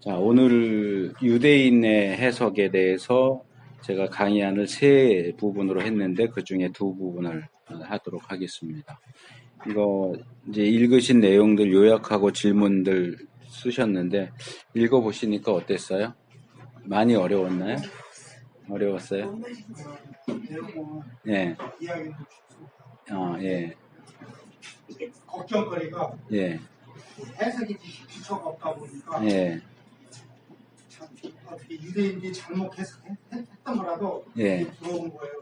자, 오늘 유대인의 해석에 대해서 제가 강의안을 세 부분으로 했는데 그 중에 두 부분을 하도록 하겠습니다. 이거 이제 읽으신 내용들 요약하고 질문들 쓰셨는데 읽어보시니까 어땠어요? 많이 어려웠나요? 어려웠어요? 예. 예. 이게 걱정거리가 예. 해석이 기초가 없다 보니까 예. 참 어떻게 유대인들이 잘못 해석했던 거라도 예. 들어온 거예요.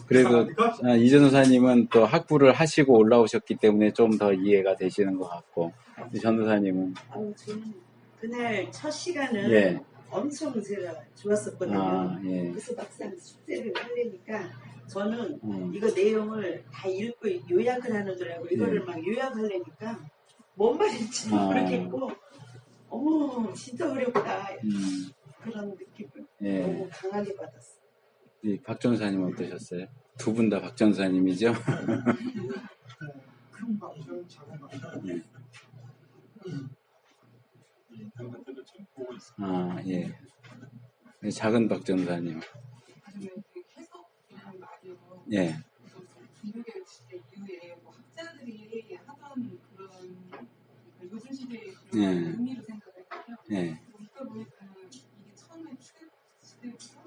그래도 이전도사님은 또 학부를 하시고 올라오셨기 때문에 좀 더 이해가 되시는 것 같고, 전도사님은 저는 그날 첫 시간은 예. 엄청 제가 좋았었거든요. 예. 그래서 막상 숙제를 하려니까 저는 이거 내용을 다 읽고 요약을 하는 줄 알고 이거를 막 요약하려니까 뭔 말인지 모르겠고 어머 진짜 어렵다 그런 느낌을 너무 강하게 받았어요. 박 전사님 어떠셨어요? 두 분 다 박 전사님이죠? 큰 방송, 작은 방송. 예. 작은 박 전사님. 예. 기독교 시대 이후에 학자들이 하던 그런 요즘 시대의 그런 의미로 생각했거든요. 그러다 보니까 이게 처음에 시대부터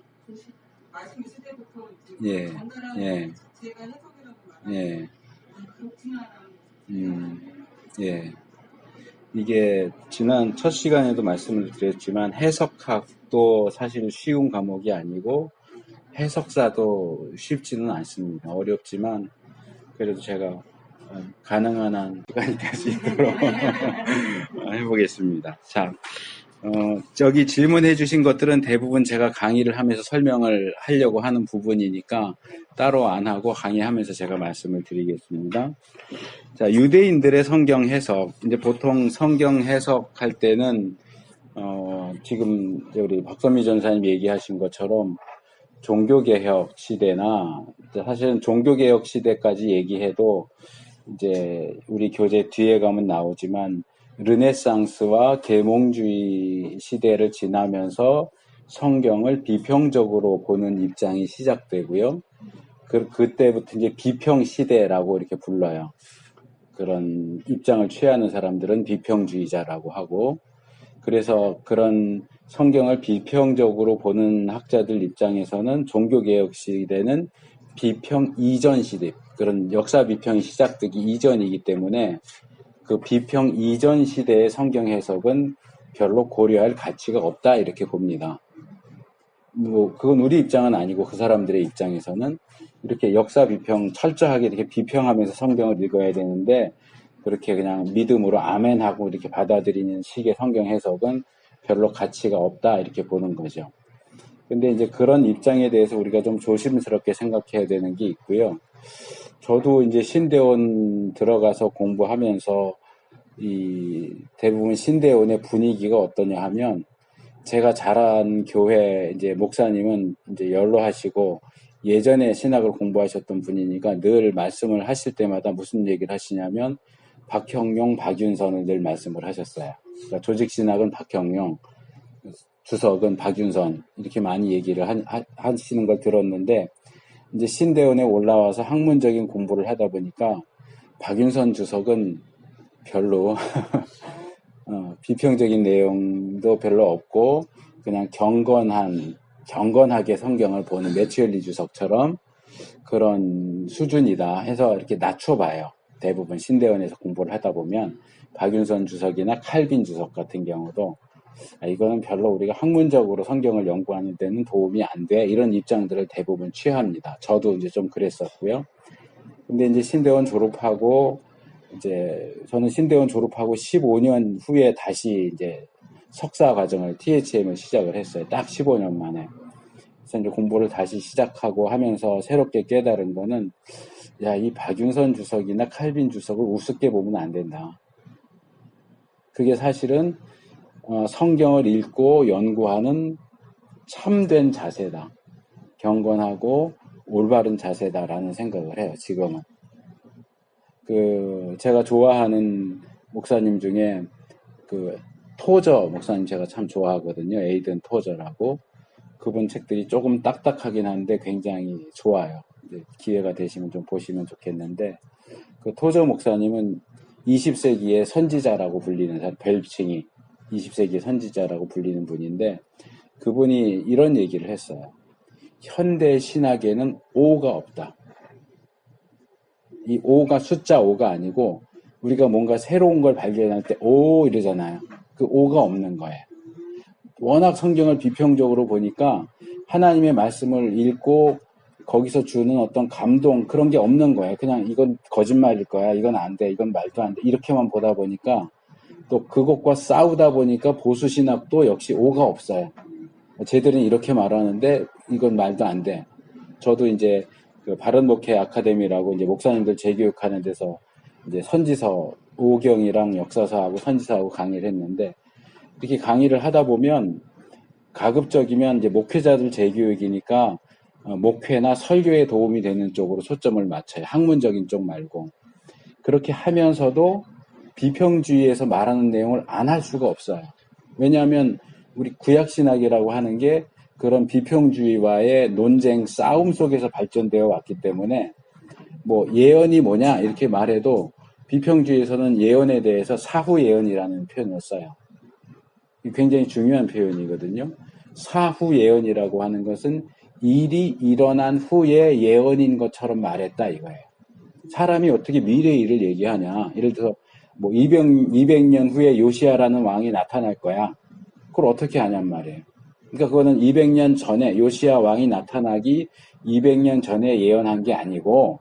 말씀의 시대부터 이제 전달하는 자체가 해석이라고 말하는 그렇구나라는 예. 이게 지난 첫 시간에도 말씀을 드렸지만 해석학도 사실 쉬운 과목이 아니고 해석사도 쉽지는 않습니다. 어렵지만 그래도 제가 가능한 한 시간까지 있도록 해보겠습니다. 자, 저기 질문해 주신 것들은 대부분 제가 강의를 하면서 설명을 하려고 하는 부분이니까 따로 안 하고 강의하면서 제가 말씀을 드리겠습니다. 자, 유대인들의 성경 해석. 이제 보통 성경 해석할 때는, 지금 우리 박선미 전사님 얘기하신 것처럼 종교개혁 시대나, 사실은 종교개혁 시대까지 얘기해도 이제 우리 교재 뒤에 가면 나오지만 르네상스와 계몽주의 시대를 지나면서 성경을 비평적으로 보는 입장이 시작되고요. 그때부터 이제 비평 시대라고 이렇게 불러요. 그런 입장을 취하는 사람들은 비평주의자라고 하고, 그래서 그런 성경을 비평적으로 보는 학자들 입장에서는 종교개혁 시대는 비평 이전 시대, 그런 역사 비평이 시작되기 이전이기 때문에 그 비평 이전 시대의 성경 해석은 별로 고려할 가치가 없다 이렇게 봅니다. 뭐 그건 우리 입장은 아니고 그 사람들의 입장에서는 이렇게 역사 비평 철저하게 이렇게 비평하면서 성경을 읽어야 되는데 그렇게 그냥 믿음으로 아멘하고 이렇게 받아들이는 식의 성경 해석은 별로 가치가 없다 이렇게 보는 거죠. 근데 이제 그런 입장에 대해서 우리가 좀 조심스럽게 생각해야 되는 게 있고요. 저도 이제 신대원 들어가서 공부하면서 이 대부분 신대원의 분위기가 어떠냐 하면 제가 자란 교회 이제 목사님은 이제 연로하시고 예전에 신학을 공부하셨던 분이니까 늘 말씀을 하실 때마다 무슨 얘기를 하시냐면 박형용, 박윤선을 늘 말씀을 하셨어요. 그러니까 조직신학은 박형용, 주석은 박윤선 이렇게 많이 얘기를 하시는 걸 들었는데 이제 신대원에 올라와서 학문적인 공부를 하다 보니까 박윤선 주석은 별로 비평적인 내용도 별로 없고 그냥 경건하게 성경을 보는 매튜엘리 주석처럼 그런 수준이다 해서 이렇게 낮춰봐요. 대부분 신대원에서 공부를 하다 보면 박윤선 주석이나 칼빈 주석 같은 경우도 이거는 별로 우리가 학문적으로 성경을 연구하는 데는 도움이 안 돼. 이런 입장들을 대부분 취합니다. 저도 이제 좀 그랬었고요. 근데 이제 신대원 졸업하고 이제 저는 신대원 졸업하고 15년 후에 다시 이제 석사 과정을 THM을 시작을 했어요. 딱 15년 만에. 그래서 이제 공부를 다시 시작하고 하면서 새롭게 깨달은 거는 이 박윤선 주석이나 칼빈 주석을 우습게 보면 안 된다. 그게 사실은 성경을 읽고 연구하는 참된 자세다. 경건하고 올바른 자세다라는 생각을 해요, 지금은. 제가 좋아하는 목사님 중에 그 토저 목사님 제가 참 좋아하거든요. 에이든 토저라고. 그분 책들이 조금 딱딱하긴 한데 굉장히 좋아요. 이제 기회가 되시면 좀 보시면 좋겠는데, 그 토저 목사님은 20세기의 선지자라고 불리는, 별칭이 20세기의 선지자라고 불리는 분인데, 그분이 이런 얘기를 했어요. 현대 신학에는 오가 없다. 이 오가 숫자 오가 아니고, 우리가 뭔가 새로운 걸 발견할 때 오 이러잖아요. 그 오가 없는 거예요. 워낙 성경을 비평적으로 보니까 하나님의 말씀을 읽고 거기서 주는 어떤 감동 그런 게 없는 거예요. 그냥 이건 거짓말일 거야. 이건 안 돼. 이건 말도 안 돼. 이렇게만 보다 보니까 또 그것과 싸우다 보니까 보수 신학도 역시 오가 없어요. 쟤들은 이렇게 말하는데 이건 말도 안 돼. 저도 이제 그 바른 목회 아카데미라고 이제 목사님들 재교육하는 데서 이제 선지서 5경이랑 역사서하고 선지서하고 강의를 했는데, 이렇게 강의를 하다 보면 가급적이면 이제 목회자들 재교육이니까 목회나 설교에 도움이 되는 쪽으로 초점을 맞춰요. 학문적인 쪽 말고. 그렇게 하면서도 비평주의에서 말하는 내용을 안 할 수가 없어요. 왜냐하면 우리 구약신학이라고 하는 게 그런 비평주의와의 논쟁, 싸움 속에서 발전되어 왔기 때문에 뭐 예언이 뭐냐 이렇게 말해도 비평주의에서는 예언에 대해서 사후 예언이라는 표현을 써요. 굉장히 중요한 표현이거든요. 사후 예언이라고 하는 것은 일이 일어난 후에 예언인 것처럼 말했다 이거예요. 사람이 어떻게 미래 일을 얘기하냐. 예를 들어서 뭐 200년 후에 요시아라는 왕이 나타날 거야. 그걸 어떻게 하냔 말이에요. 그러니까 그거는 200년 전에 요시아 왕이 나타나기 200년 전에 예언한 게 아니고,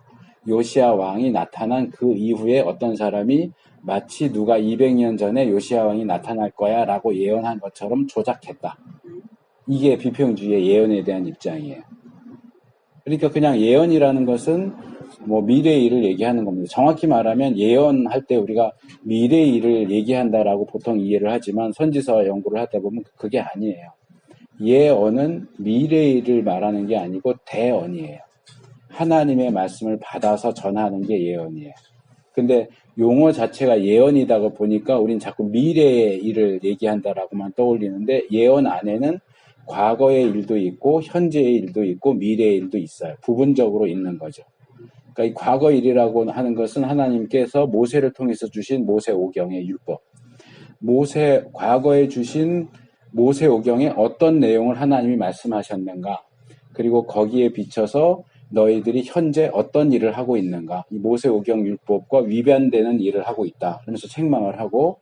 요시아 왕이 나타난 그 이후에 어떤 사람이 마치 누가 200년 전에 요시아 왕이 나타날 거야 라고 예언한 것처럼 조작했다. 이게 비평주의의 예언에 대한 입장이에요. 그러니까 그냥 예언이라는 것은 뭐 미래의 일을 얘기하는 겁니다. 정확히 말하면 예언할 때 우리가 미래의 일을 얘기한다라고 보통 이해를 하지만 선지서 연구를 하다 보면 그게 아니에요. 예언은 미래의 일을 말하는 게 아니고 대언이에요. 하나님의 말씀을 받아서 전하는 게 예언이에요. 근데 용어 자체가 예언이다가 보니까 우린 자꾸 미래의 일을 얘기한다라고만 떠올리는데, 예언 안에는 과거의 일도 있고 현재의 일도 있고 미래의 일도 있어요. 부분적으로 있는 거죠. 그러니까 이 과거 일이라고 하는 것은 하나님께서 모세를 통해서 주신 모세 오경의 율법, 과거에 주신 모세 오경에 어떤 내용을 하나님이 말씀하셨는가, 그리고 거기에 비춰서 너희들이 현재 어떤 일을 하고 있는가, 이 모세 오경 율법과 위반되는 일을 하고 있다 그러면서 책망을 하고,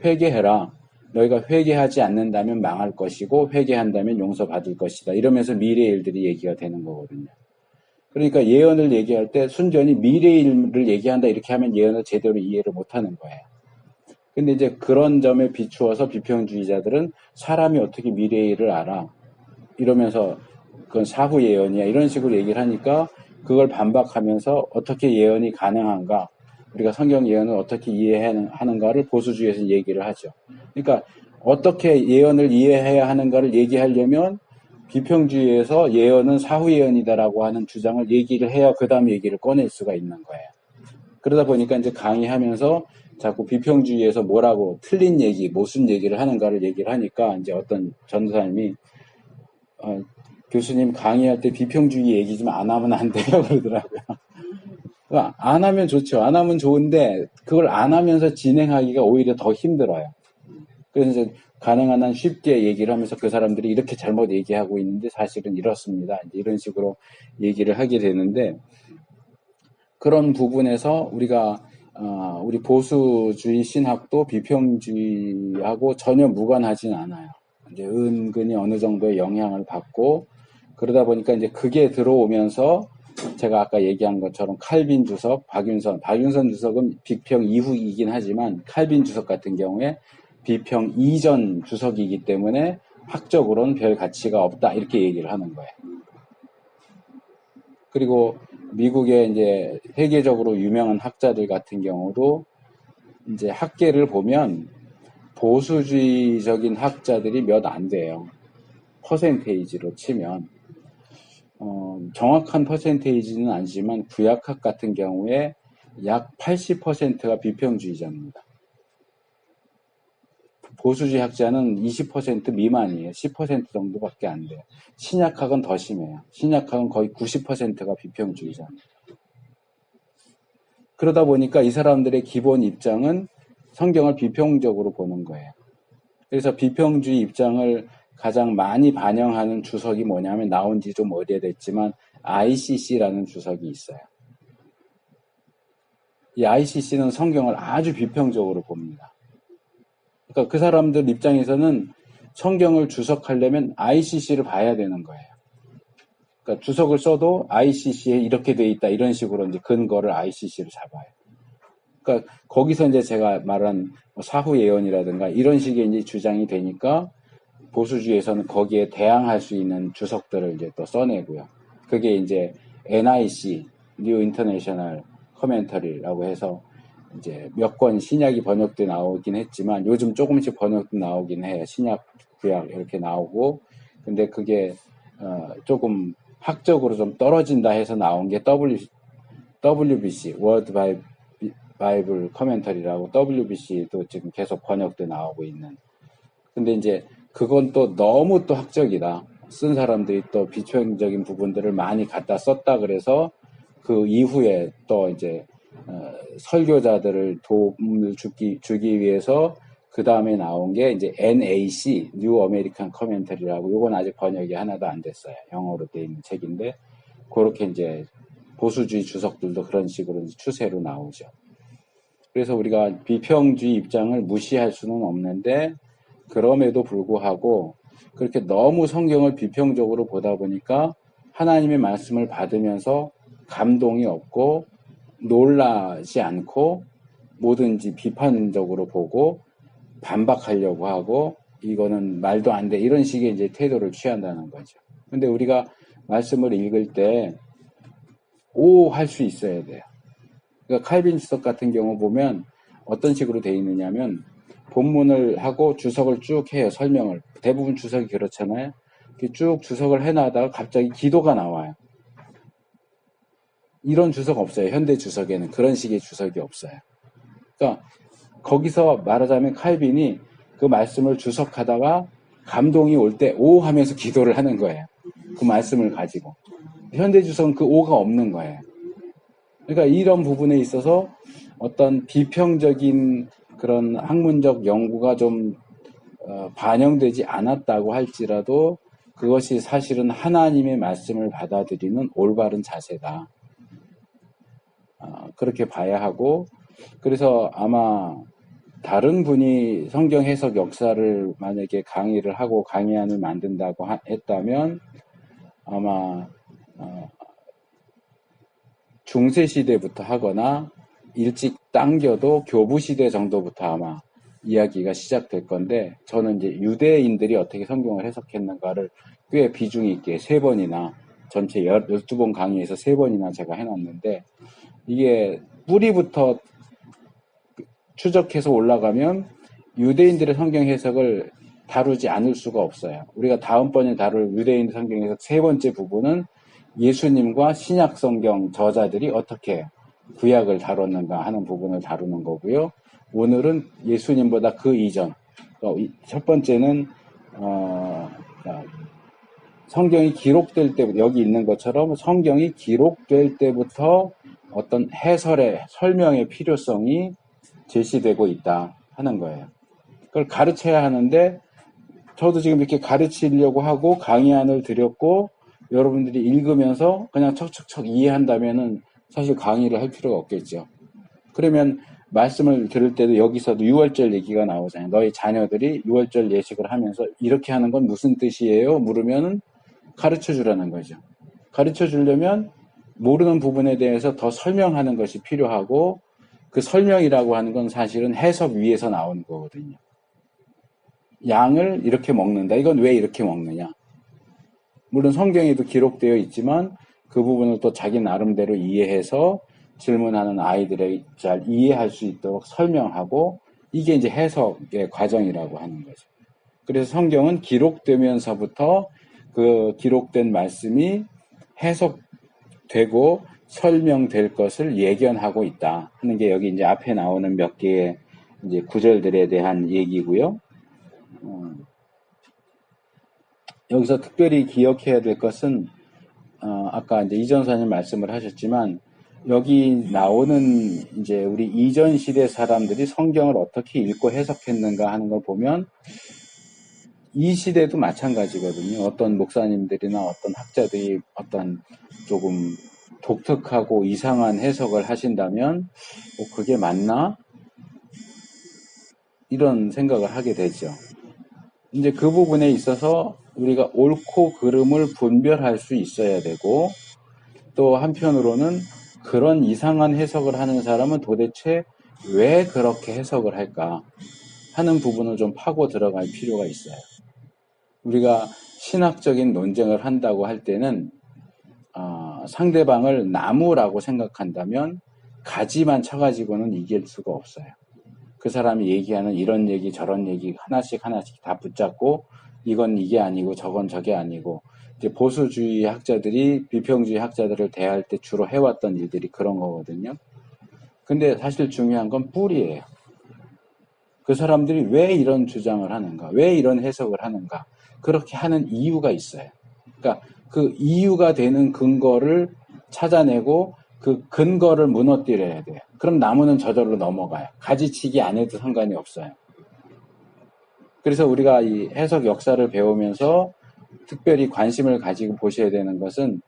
회개해라, 너희가 회개하지 않는다면 망할 것이고 회개한다면 용서받을 것이다 이러면서 미래의 일들이 얘기가 되는 거거든요. 그러니까 예언을 얘기할 때 순전히 미래의 일을 얘기한다 이렇게 하면 예언을 제대로 이해를 못하는 거예요. 근데 이제 그런 점에 비추어서 비평주의자들은 사람이 어떻게 미래의 일을 알아 이러면서 그건 사후 예언이야 이런 식으로 얘기를 하니까, 그걸 반박하면서 어떻게 예언이 가능한가, 우리가 성경 예언을 어떻게 이해하는가를 보수주의에서 얘기를 하죠. 그러니까 어떻게 예언을 이해해야 하는가를 얘기하려면 비평주의에서 예언은 사후 예언이다라고 하는 주장을 얘기를 해야 그 다음 얘기를 꺼낼 수가 있는 거예요. 그러다 보니까 이제 강의하면서 자꾸 비평주의에서 뭐라고 틀린 얘기, 무슨 얘기를 하는가를 얘기를 하니까, 이제 어떤 전도사님이 교수님 강의할 때 비평주의 얘기 좀 안 하면 안 돼요 그러더라고요. 그러니까 안 하면 좋죠. 안 하면 좋은데 그걸 안 하면서 진행하기가 오히려 더 힘들어요. 그래서 이제 가능한 한 쉽게 얘기를 하면서 그 사람들이 이렇게 잘못 얘기하고 있는데 사실은 이렇습니다. 이제 이런 식으로 얘기를 하게 되는데, 그런 부분에서 우리가 우리 보수주의 신학도 비평주의하고 전혀 무관하진 않아요. 이제 은근히 어느 정도의 영향을 받고, 그러다 보니까 이제 그게 들어오면서 제가 아까 얘기한 것처럼 칼빈 주석, 박윤선 주석은 비평 이후이긴 하지만 칼빈 주석 같은 경우에 비평 이전 주석이기 때문에 학적으로는 별 가치가 없다 이렇게 얘기를 하는 거예요. 그리고 미국의 이제 세계적으로 유명한 학자들 같은 경우도 이제 학계를 보면 보수주의적인 학자들이 몇 안 돼요. 퍼센테이지로 치면. 정확한 퍼센테이지는 아니지만 구약학 같은 경우에 약 80%가 비평주의자입니다. 보수주의 학자는 20% 미만이에요. 10% 정도밖에 안 돼요. 신약학은 더 심해요. 신약학은 거의 90%가 비평주의자입니다. 그러다 보니까 이 사람들의 기본 입장은 성경을 비평적으로 보는 거예요. 그래서 비평주의 입장을 가장 많이 반영하는 주석이 뭐냐면 나온 지 좀 오래됐지만 ICC라는 주석이 있어요. 이 ICC는 성경을 아주 비평적으로 봅니다. 그러니까 그 사람들 입장에서는 성경을 주석하려면 ICC를 봐야 되는 거예요. 그러니까 주석을 써도 ICC에 이렇게 돼 있다 이런 식으로 이제 근거를 ICC를 잡아요. 그러니까 거기서 이제 제가 말한 사후 예언이라든가 이런 식의 이제 주장이 되니까 보수주의에서는 거기에 대항할 수 있는 주석들을 이제 또 써내고요. 그게 이제 NIC, New International Commentary라고 해서 이제 몇 권 신약이 번역돼 나오긴 했지만 요즘 조금씩 번역돼 나오긴 해요. 신약, 구약 이렇게 나오고. 근데 그게 조금 학적으로 좀 떨어진다 해서 나온 게 WBC, World Bible Commentary라고 WBC도 지금 계속 번역돼 나오고 있는. 근데 이제 그건 또 너무 또 학적이다. 쓴 사람들이 또 비평적인 부분들을 많이 갖다 썼다 그래서 그 이후에 또 이제 설교자들을 도움을 주기 위해서 그 다음에 나온 게 이제 NAC, New American Commentary라고 요건 아직 번역이 하나도 안 됐어요. 영어로 돼 있는 책인데 그렇게 이제 보수주의 주석들도 그런 식으로 이제 추세로 나오죠. 그래서 우리가 비평주의 입장을 무시할 수는 없는데 그럼에도 불구하고 그렇게 너무 성경을 비평적으로 보다 보니까 하나님의 말씀을 받으면서 감동이 없고 놀라지 않고 뭐든지 비판적으로 보고 반박하려고 하고 이거는 말도 안 돼 이런 식의 이제 태도를 취한다는 거죠. 근데 우리가 말씀을 읽을 때 오 할 수 있어야 돼요. 그러니까 칼빈 주석 같은 경우 보면 어떤 식으로 돼 있느냐면 본문을 하고 주석을 쭉 해요. 설명을. 대부분 주석이 그렇잖아요. 쭉 주석을 해나가다가 갑자기 기도가 나와요. 이런 주석 없어요. 현대 주석에는 그런 식의 주석이 없어요. 그러니까 거기서 말하자면 칼빈이 그 말씀을 주석하다가 감동이 올 때 오 하면서 기도를 하는 거예요. 그 말씀을 가지고. 현대 주석은 그 오가 없는 거예요. 그러니까 이런 부분에 있어서 어떤 비평적인 그런 학문적 연구가 좀 반영되지 않았다고 할지라도 그것이 사실은 하나님의 말씀을 받아들이는 올바른 자세다. 그렇게 봐야 하고 그래서 아마 다른 분이 성경 해석 역사를 만약에 강의를 하고 강의안을 만든다고 했다면 아마 중세시대부터 하거나 일찍 당겨도 교부시대 정도부터 아마 이야기가 시작될 건데 저는 이제 유대인들이 어떻게 성경을 해석했는가를 꽤 비중 있게 3번이나 전체 12번 강의에서 3번이나 제가 해놨는데 이게 뿌리부터 추적해서 올라가면 유대인들의 성경 해석을 다루지 않을 수가 없어요. 우리가 다음번에 다룰 유대인 성경 해석 3번째 부분은 예수님과 신약 성경 저자들이 어떻게 구약을 다뤘는가 하는 부분을 다루는 거고요. 오늘은 예수님보다 그 이전. 첫 번째는 성경이 기록될 때부터 여기 있는 것처럼 성경이 기록될 때부터 어떤 해설의 설명의 필요성이 제시되고 있다 하는 거예요. 그걸 가르쳐야 하는데 저도 지금 이렇게 가르치려고 하고 강의안을 드렸고 여러분들이 읽으면서 그냥 척척척 이해한다면은 사실 강의를 할 필요가 없겠죠. 그러면 말씀을 들을 때도 여기서도 유월절 얘기가 나오잖아요. 너희 자녀들이 유월절 예식을 하면서 이렇게 하는 건 무슨 뜻이에요? 물으면은 가르쳐 주라는 거죠. 가르쳐 주려면 모르는 부분에 대해서 더 설명하는 것이 필요하고 그 설명이라고 하는 건 사실은 해석 위에서 나오는 거거든요. 양을 이렇게 먹는다. 이건 왜 이렇게 먹느냐? 물론 성경에도 기록되어 있지만 그 부분을 또 자기 나름대로 이해해서 질문하는 아이들에게 잘 이해할 수 있도록 설명하고 이게 이제 해석의 과정이라고 하는 거죠. 그래서 성경은 기록되면서부터 그 기록된 말씀이 해석되고 설명될 것을 예견하고 있다 하는 게 여기 이제 앞에 나오는 몇 개의 이제 구절들에 대한 얘기고요. 여기서 특별히 기억해야 될 것은, 아까 이제 이전사님 말씀을 하셨지만, 여기 나오는 이제 우리 이전 시대 사람들이 성경을 어떻게 읽고 해석했는가 하는 걸 보면, 이 시대도 마찬가지거든요. 어떤 목사님들이나 어떤 학자들이 어떤 조금 독특하고 이상한 해석을 하신다면, 그게 맞나? 이런 생각을 하게 되죠. 이제 그 부분에 있어서 우리가 옳고 그름을 분별할 수 있어야 되고, 또 한편으로는 그런 이상한 해석을 하는 사람은 도대체 왜 그렇게 해석을 할까 하는 부분을 좀 파고 들어갈 필요가 있어요. 우리가 신학적인 논쟁을 한다고 할 때는 상대방을 나무라고 생각한다면 가지만 쳐가지고는 이길 수가 없어요. 그 사람이 얘기하는 이런 얘기 저런 얘기 하나씩 다 붙잡고 이건 이게 아니고 저건 저게 아니고, 이제 보수주의 학자들이 비평주의 학자들을 대할 때 주로 해왔던 일들이 그런 거거든요. 근데 사실 중요한 건 뿌리예요. 그 사람들이 왜 이런 주장을 하는가, 왜 이런 해석을 하는가, 그렇게 하는 이유가 있어요. 그러니까 그 이유가 되는 근거를 찾아내고 그 근거를 무너뜨려야 돼요. 그럼 나무는 저절로 넘어가요. 가지치기 안 해도 상관이 없어요. 그래서 우리가 이 해석 역사를 배우면서 특별히 관심을 가지고 보셔야 되는 것은,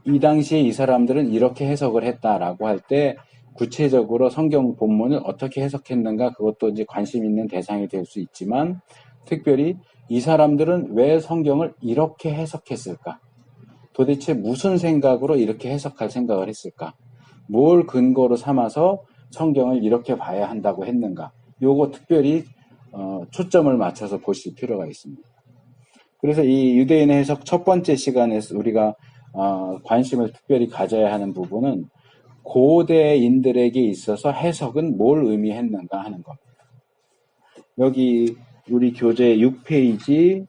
이 당시에 이 사람들은 이렇게 해석을 했다라고 할 때 구체적으로 성경 본문을 어떻게 해석했는가, 그것도 이제 관심 있는 대상이 될 수 있지만, 특별히 이 사람들은 왜 성경을 이렇게 해석했을까? 도대체 무슨 생각으로 이렇게 해석할 생각을 했을까? 뭘 근거로 삼아서 성경을 이렇게 봐야 한다고 했는가? 요거 특별히 초점을 맞춰서 보실 필요가 있습니다. 그래서 이 유대인의 해석 첫 번째 시간에서 우리가 관심을 특별히 가져야 하는 부분은 고대인들에게 있어서 해석은 뭘 의미했는가 하는 겁니다. 여기 우리 교재 6페이지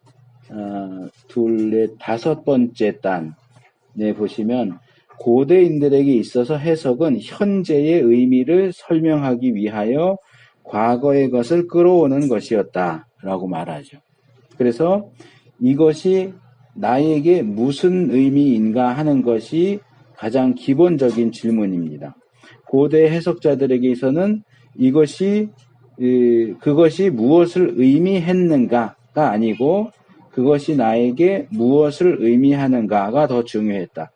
다섯 번째 단에 보시면, 고대인들에게 있어서 해석은 현재의 의미를 설명하기 위하여 과거의 것을 끌어오는 것이었다 라고 말하죠. 그래서 이것이 나에게 무슨 의미인가 하는 것이 가장 기본적인 질문입니다. 고대 해석자들에게서는 그것이 무엇을 의미했는가가 아니고 그것이 나에게 무엇을 의미하는가가 더 중요했다.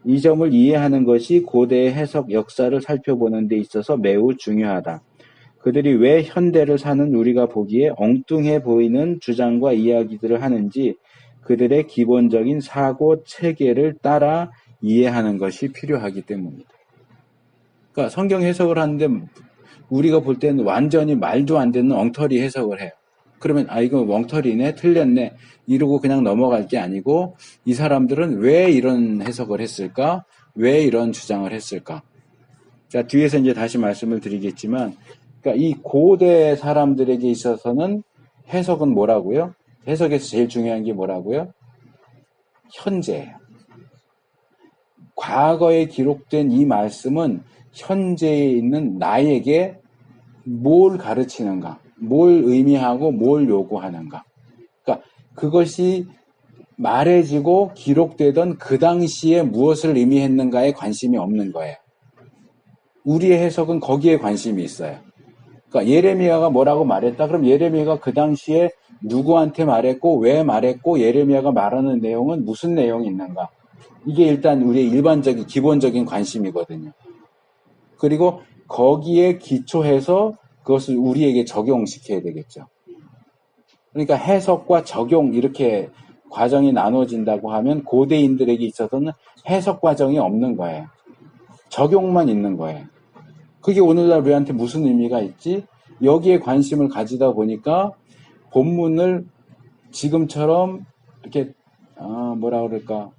이 점을 이해하는 것이 고대의 해석 역사를 살펴보는 데 있어서 매우 중요하다. 그들이 왜 현대를 사는 우리가 보기에 엉뚱해 보이는 주장과 이야기들을 하는지 그들의 기본적인 사고 체계를 따라 이해하는 것이 필요하기 때문입니다. 그러니까 성경 해석을 하는데 우리가 볼 때는 완전히 말도 안 되는 엉터리 해석을 해요. 그러면 이거 엉터리네, 틀렸네 이러고 그냥 넘어갈 게 아니고, 이 사람들은 왜 이런 해석을 했을까? 왜 이런 주장을 했을까? 자, 뒤에서 이제 다시 말씀을 드리겠지만, 그러니까 이 고대 사람들에게 있어서는 해석은 뭐라고요? 해석에서 제일 중요한 게 뭐라고요? 현재예요. 과거에 기록된 이 말씀은 현재에 있는 나에게 뭘 가르치는가, 뭘 의미하고 뭘 요구하는가. 그러니까 그것이 말해지고 기록되던 그 당시에 무엇을 의미했는가에 관심이 없는 거예요. 우리의 해석은 거기에 관심이 있어요. 그러니까 예레미야가 뭐라고 말했다. 그럼 예레미야가 그 당시에 누구한테 말했고 왜 말했고 예레미야가 말하는 내용은 무슨 내용이 있는가. 이게 일단 우리의 일반적인 기본적인 관심이거든요. 그리고 거기에 기초해서 그것을 우리에게 적용시켜야 되겠죠. 그러니까 해석과 적용 이렇게 과정이 나눠진다고 하면 고대인들에게 있어서는 해석 과정이 없는 거예요. 적용만 있는 거예요. 그게 오늘날 우리한테 무슨 의미가 있지? 여기에 관심을 가지다 보니까 본문을 지금처럼 이렇게 뭐라 그럴까,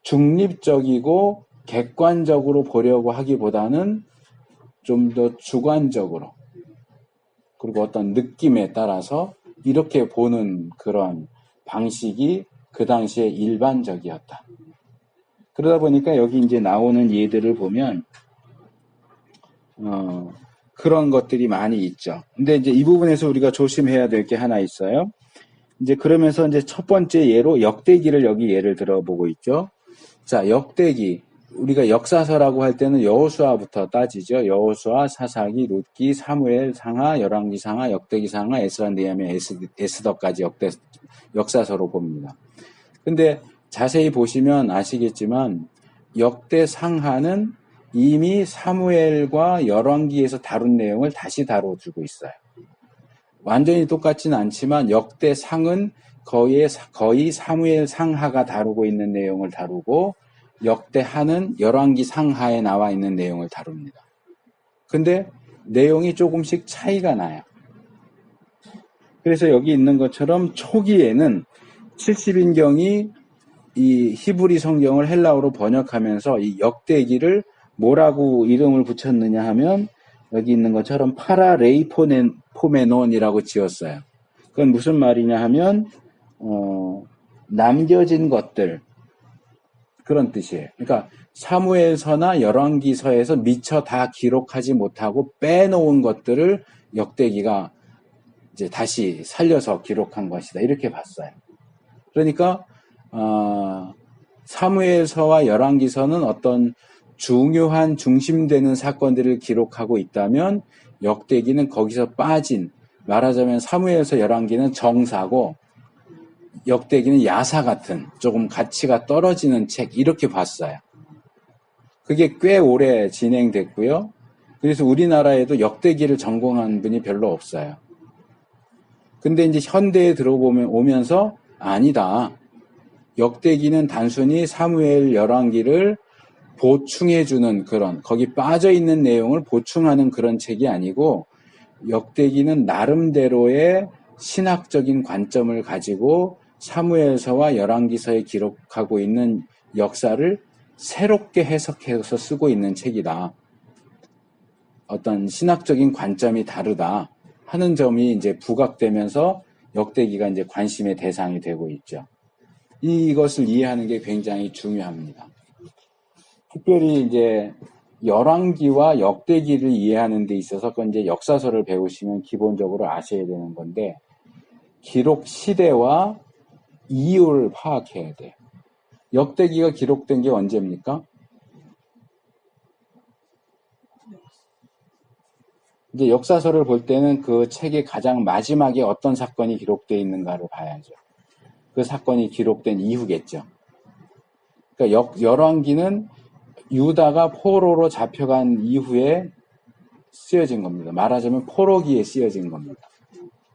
중립적이고 객관적으로 보려고 하기보다는 좀 더 주관적으로, 그리고 어떤 느낌에 따라서 이렇게 보는 그런 방식이 그 당시에 일반적이었다. 그러다 보니까 여기 이제 나오는 예들을 보면 그런 것들이 많이 있죠. 근데 이제 이 부분에서 우리가 조심해야 될 게 하나 있어요. 이제 그러면서 이제 첫 번째 예로 역대기를 여기 예를 들어보고 있죠. 자, 역대기. 우리가 역사서라고 할 때는 여호수아부터 따지죠. 여호수아, 사사기, 룻기, 사무엘, 상하, 열왕기 상하, 역대기 상하, 에스라, 느헤미야, 에스더까지 역사서로 봅니다. 근데 자세히 보시면 아시겠지만 역대 상하는 이미 사무엘과 열왕기에서 다룬 내용을 다시 다뤄주고 있어요. 완전히 똑같지는 않지만 역대 상은 거의 사무엘 상하가 다루고 있는 내용을 다루고 역대 하는 열왕기 상하에 나와 있는 내용을 다룹니다. 근데 내용이 조금씩 차이가 나요. 그래서 여기 있는 것처럼 초기에는 70인경이 이 히브리 성경을 헬라어로 번역하면서 이 역대기를 뭐라고 이름을 붙였느냐 하면 여기 있는 것처럼 파라레이포메논이라고 지었어요. 그건 무슨 말이냐 하면 남겨진 것들 그런 뜻이에요. 그러니까 사무엘서나 열왕기서에서 미처 다 기록하지 못하고 빼놓은 것들을 역대기가 이제 다시 살려서 기록한 것이다. 이렇게 봤어요. 그러니까 사무엘서와 열왕기서는 어떤 중요한 중심되는 사건들을 기록하고 있다면 역대기는 거기서 빠진, 말하자면 사무엘서 열왕기는 정사고 역대기는 야사 같은 조금 가치가 떨어지는 책 이렇게 봤어요. 그게 꽤 오래 진행됐고요. 그래서 우리나라에도 역대기를 전공한 분이 별로 없어요. 근데 이제 현대에 오면서 아니다. 역대기는 단순히 사무엘 열왕기를 보충해주는 그런 거기 빠져있는 내용을 보충하는 그런 책이 아니고 역대기는 나름대로의 신학적인 관점을 가지고 사무엘서와 열왕기서에 기록하고 있는 역사를 새롭게 해석해서 쓰고 있는 책이다. 어떤 신학적인 관점이 다르다 하는 점이 이제 부각되면서 역대기가 이제 관심의 대상이 되고 있죠. 이것을 이해하는 게 굉장히 중요합니다. 특별히 이제 열왕기와 역대기를 이해하는 데 있어서 그건 이제 역사서를 배우시면 기본적으로 아셔야 되는 건데 기록 시대와 이유를 파악해야 돼요. 역대기가 기록된 게 언제입니까? 이제 역사서를 볼 때는 그 책의 가장 마지막에 어떤 사건이 기록되어 있는가를 봐야죠. 그 사건이 기록된 이후겠죠. 그러니까 열왕기는 유다가 포로로 잡혀간 이후에 쓰여진 겁니다. 말하자면 포로기에 쓰여진 겁니다.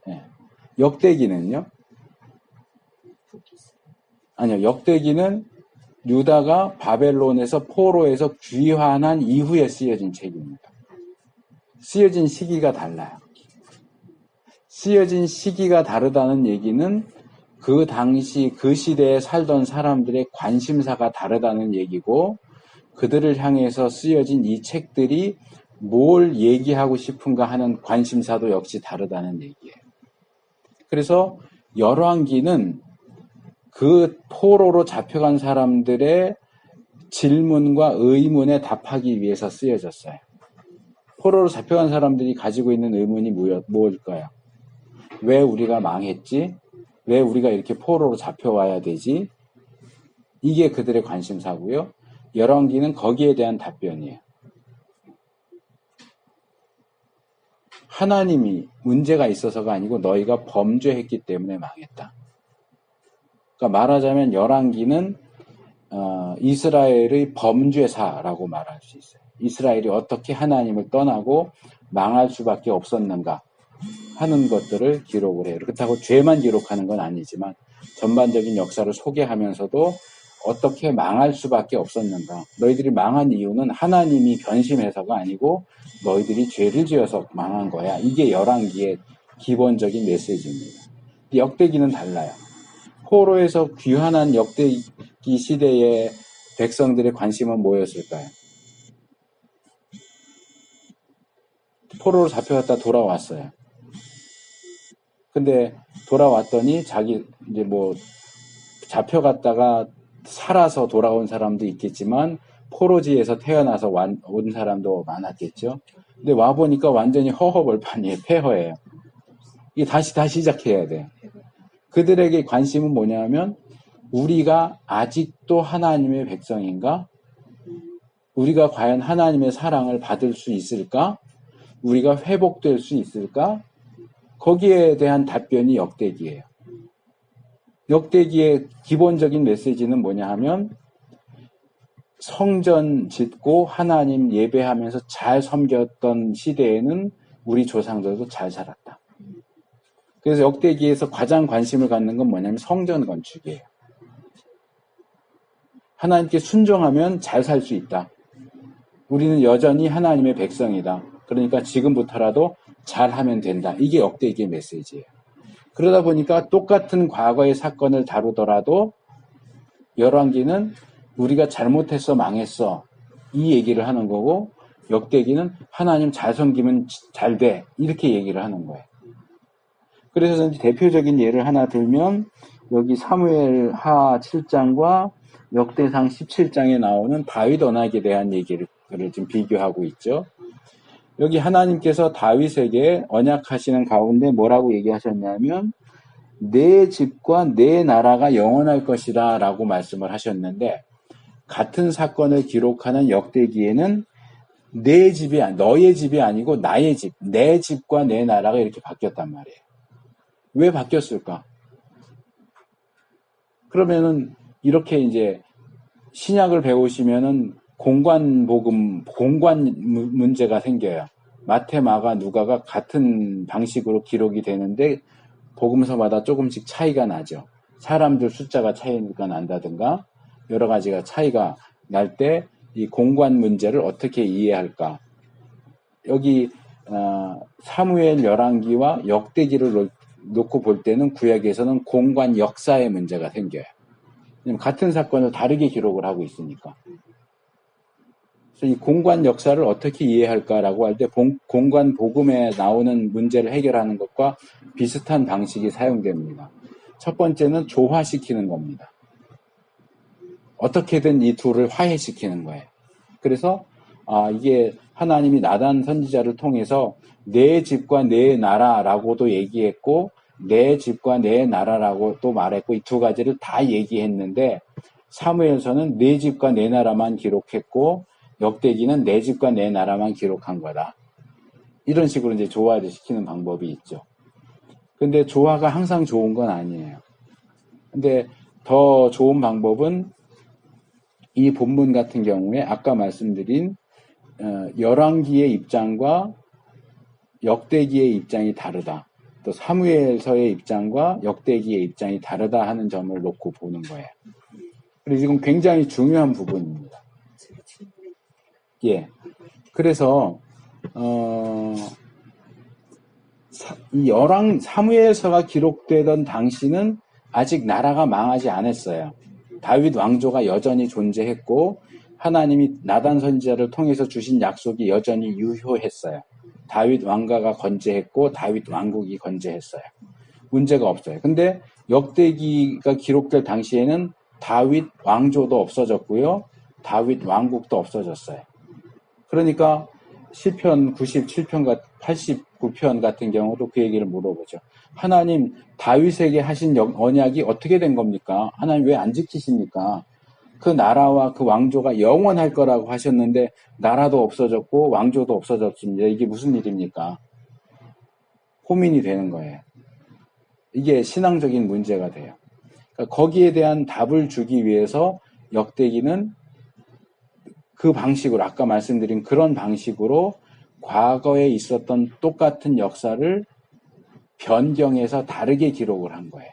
네. 역대기는요? 아니요. 역대기는 유다가 바벨론에서 포로에서 귀환한 이후에 쓰여진 책입니다. 쓰여진 시기가 달라요. 쓰여진 시기가 다르다는 얘기는 그 당시 그 시대에 살던 사람들의 관심사가 다르다는 얘기고 그들을 향해서 쓰여진 이 책들이 뭘 얘기하고 싶은가 하는 관심사도 역시 다르다는 얘기예요. 그래서 열왕기는 그 포로로 잡혀간 사람들의 질문과 의문에 답하기 위해서 쓰여졌어요. 포로로 잡혀간 사람들이 가지고 있는 의문이 뭘까요? 왜 우리가 망했지? 왜 우리가 이렇게 포로로 잡혀와야 되지? 이게 그들의 관심사고요. 열왕기는 거기에 대한 답변이에요. 하나님이 문제가 있어서가 아니고 너희가 범죄했기 때문에 망했다. 그러니까 말하자면 열왕기는 이스라엘의 범죄사라고 말할 수 있어요. 이스라엘이 어떻게 하나님을 떠나고 망할 수밖에 없었는가 하는 것들을 기록을 해요. 그렇다고 죄만 기록하는 건 아니지만 전반적인 역사를 소개하면서도 어떻게 망할 수밖에 없었는가. 너희들이 망한 이유는 하나님이 변심해서가 아니고 너희들이 죄를 지어서 망한 거야. 이게 열왕기의 기본적인 메시지입니다. 역대기는 달라요. 포로에서 귀환한 역대기 시대의 백성들의 관심은 뭐였을까요? 포로로 잡혀갔다 돌아왔어요. 근데 돌아왔더니 자기 이제 뭐 잡혀갔다가 살아서 돌아온 사람도 있겠지만 포로지에서 태어나서 온 사람도 많았겠죠. 근데 와보니까 완전히 허허벌판이에요. 폐허예요. 이게 다시 시작해야 돼요. 그들에게 관심은 뭐냐면 우리가 아직도 하나님의 백성인가? 우리가 과연 하나님의 사랑을 받을 수 있을까? 우리가 회복될 수 있을까? 거기에 대한 답변이 역대기예요. 역대기의 기본적인 메시지는 뭐냐 하면 성전 짓고 하나님 예배하면서 잘 섬겼던 시대에는 우리 조상들도 잘 살았다. 그래서 역대기에서 가장 관심을 갖는 건 뭐냐면 성전 건축이에요. 하나님께 순종하면 잘 살 수 있다. 우리는 여전히 하나님의 백성이다. 그러니까 지금부터라도 잘하면 된다. 이게 역대기의 메시지예요. 그러다 보니까 똑같은 과거의 사건을 다루더라도 열왕기는 우리가 잘못했어 망했어 이 얘기를 하는 거고 역대기는 하나님 잘 섬기면 잘 돼 이렇게 얘기를 하는 거예요. 그래서 대표적인 예를 하나 들면 여기 사무엘하 7장과 역대상 17장에 나오는 다윗 언약에 대한 얘기를 좀 비교하고 있죠. 여기 하나님께서 다윗에게 언약하시는 가운데 뭐라고 얘기하셨냐면 내 집과 내 나라가 영원할 것이다 라고 말씀을 하셨는데 같은 사건을 기록하는 역대기에는 내 집이 너의 집이 아니고 나의 집, 내 집과 내 나라가 이렇게 바뀌었단 말이에요. 왜 바뀌었을까? 그러면은 이렇게 이제 신약을 배우시면은 공관 문제가 생겨요. 마태, 마가, 누가가 같은 방식으로 기록이 되는데 복음서마다 조금씩 차이가 나죠. 사람들 숫자가 차이가 난다든가 여러 가지가 차이가 날 때 이 공관 문제를 어떻게 이해할까? 여기 사무엘 열왕기와 역대기를 놓고 볼 때는 구약에서는 공관 역사의 문제가 생겨요. 같은 사건을 다르게 기록을 하고 있으니까. 그래서 이 공관 역사를 어떻게 이해할까라고 할 때 공관 복음에 나오는 문제를 해결하는 것과 비슷한 방식이 사용됩니다. 첫 번째는 조화시키는 겁니다. 어떻게든 이 둘을 화해시키는 거예요. 그래서 이게 하나님이 나단 선지자를 통해서 내 집과 내 나라라고도 얘기했고 내 집과 내 나라라고 또 말했고 이 두 가지를 다 얘기했는데 사무엘서는 내 집과 내 나라만 기록했고 역대기는 내 집과 내 나라만 기록한 거다. 이런 식으로 이제 조화를 시키는 방법이 있죠. 근데 조화가 항상 좋은 건 아니에요. 근데 더 좋은 방법은 이 본문 같은 경우에 아까 말씀드린 열왕기의 입장과 역대기의 입장이 다르다. 또 사무엘서의 입장과 역대기의 입장이 다르다 하는 점을 놓고 보는 거예요. 그래서 이건 굉장히 중요한 부분입니다. 예. 그래서 이 사무엘서가 기록되던 당시는 아직 나라가 망하지 않았어요. 다윗 왕조가 여전히 존재했고 하나님이 나단 선지자를 통해서 주신 약속이 여전히 유효했어요. 다윗 왕가가 건재했고 다윗 왕국이 건재했어요. 문제가 없어요. 근데 역대기가 기록될 당시에는 다윗 왕조도 없어졌고요. 다윗 왕국도 없어졌어요. 그러니까 시편 97편, 89편 같은 경우도 그 얘기를 물어보죠. 하나님 다윗에게 하신 언약이 어떻게 된 겁니까? 하나님 왜 안 지키십니까? 그 나라와 그 왕조가 영원할 거라고 하셨는데 나라도 없어졌고 왕조도 없어졌습니다. 이게 무슨 일입니까? 고민이 되는 거예요. 이게 신앙적인 문제가 돼요. 그러니까 거기에 대한 답을 주기 위해서 역대기는 그 방식으로 아까 말씀드린 그런 방식으로 과거에 있었던 똑같은 역사를 변경해서 다르게 기록을 한 거예요.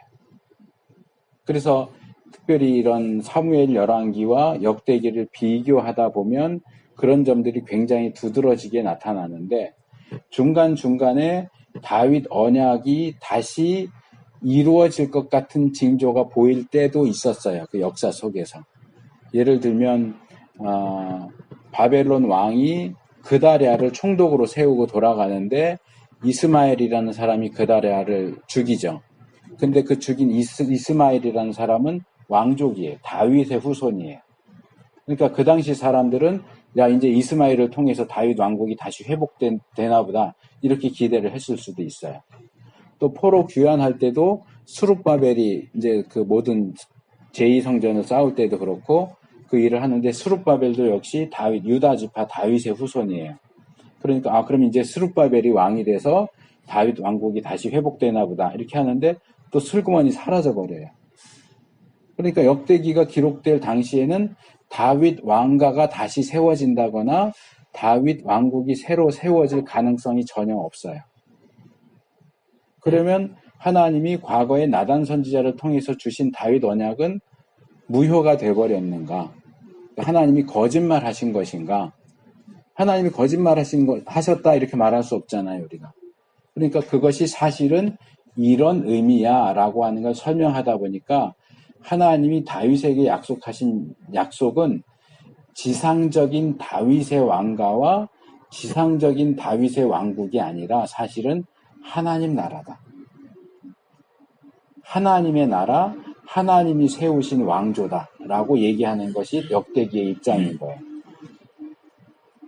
그래서 특별히 이런 사무엘 열왕기와 역대기를 비교하다 보면 그런 점들이 굉장히 두드러지게 나타나는데 중간중간에 다윗 언약이 다시 이루어질 것 같은 징조가 보일 때도 있었어요. 그 역사 속에서. 예를 들면 바벨론 왕이 그다랴를 총독으로 세우고 돌아가는데 이스마엘이라는 사람이 그다랴를 죽이죠. 근데 그 죽인 이스마엘이라는 사람은 왕족이에요. 다윗의 후손이에요. 그러니까 그 당시 사람들은 야, 이제 이스마엘을 통해서 다윗 왕국이 다시 회복되나 보다. 이렇게 기대를 했을 수도 있어요. 또 포로 귀환할 때도 스룹바벨이 이제 그 모든 제2성전을 쌓을 때도 그렇고 그 일을 하는데 스룹바벨도 역시 다윗, 유다 지파 다윗의 후손이에요. 그러니까 그럼 이제 스룹바벨이 왕이 돼서 다윗 왕국이 다시 회복되나 보다. 이렇게 하는데 또 슬그머니 사라져 버려요. 그러니까 역대기가 기록될 당시에는 다윗 왕가가 다시 세워진다거나 다윗 왕국이 새로 세워질 가능성이 전혀 없어요. 그러면 하나님이 과거에 나단 선지자를 통해서 주신 다윗 언약은 무효가 되어버렸는가? 하나님이 거짓말 하신 것인가? 하나님이 거짓말 하셨다 이렇게 말할 수 없잖아요, 우리가. 그러니까 그것이 사실은 이런 의미야 라고 하는 걸 설명하다 보니까 하나님이 다윗에게 약속하신 약속은 지상적인 다윗의 왕가와 지상적인 다윗의 왕국이 아니라 사실은 하나님 나라다. 하나님의 나라, 하나님이 세우신 왕조다라고 얘기하는 것이 역대기의 입장인 거예요.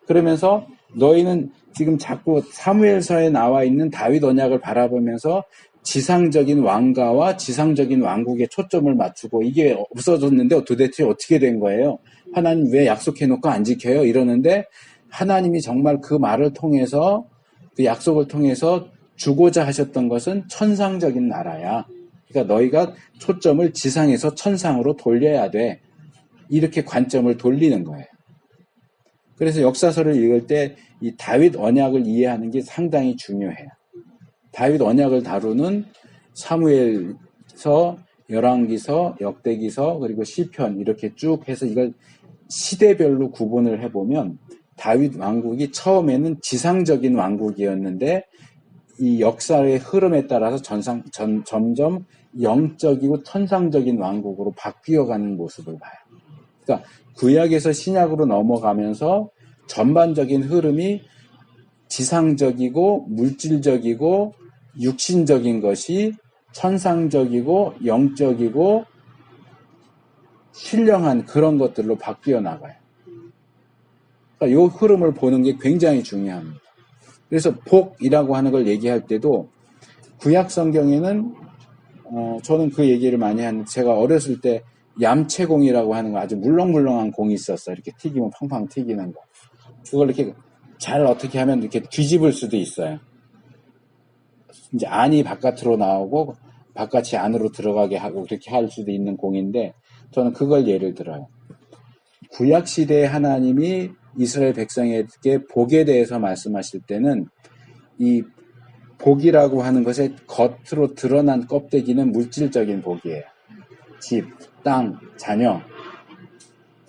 그러면서 너희는 지금 자꾸 사무엘서에 나와 있는 다윗 언약을 바라보면서 지상적인 왕가와 지상적인 왕국에 초점을 맞추고 이게 없어졌는데 도대체 어떻게 된 거예요? 하나님 왜 약속해놓고 안 지켜요? 이러는데 하나님이 정말 그 말을 통해서 그 약속을 통해서 주고자 하셨던 것은 천상적인 나라야. 그러니까 너희가 초점을 지상에서 천상으로 돌려야 돼. 이렇게 관점을 돌리는 거예요. 그래서 역사서를 읽을 때 이 다윗 언약을 이해하는 게 상당히 중요해요. 다윗 언약을 다루는 사무엘서, 열왕기서, 역대기서, 그리고 시편 이렇게 쭉 해서 이걸 시대별로 구분을 해보면 다윗 왕국이 처음에는 지상적인 왕국이었는데 이 역사의 흐름에 따라서 점점 영적이고 천상적인 왕국으로 바뀌어가는 모습을 봐요. 그러니까 구약에서 신약으로 넘어가면서 전반적인 흐름이 지상적이고 물질적이고 육신적인 것이 천상적이고 영적이고 신령한 그런 것들로 바뀌어 나가요. 그러니까 이 흐름을 보는 게 굉장히 중요합니다. 그래서 복이라고 하는 걸 얘기할 때도 구약 성경에는 저는 그 얘기를 많이 하는데 제가 어렸을 때 얌체공이라고 하는 거 아주 물렁물렁한 공이 있었어요. 이렇게 튀기면 팡팡 튀기는 거. 그걸 이렇게 잘 어떻게 하면 이렇게 뒤집을 수도 있어요. 이제 안이 바깥으로 나오고 바깥이 안으로 들어가게 하고 그렇게 할 수도 있는 공인데 저는 그걸 예를 들어요. 구약 시대에 하나님이 이스라엘 백성에게 복에 대해서 말씀하실 때는 이 복이라고 하는 것의 겉으로 드러난 껍데기는 물질적인 복이에요. 집, 땅, 자녀,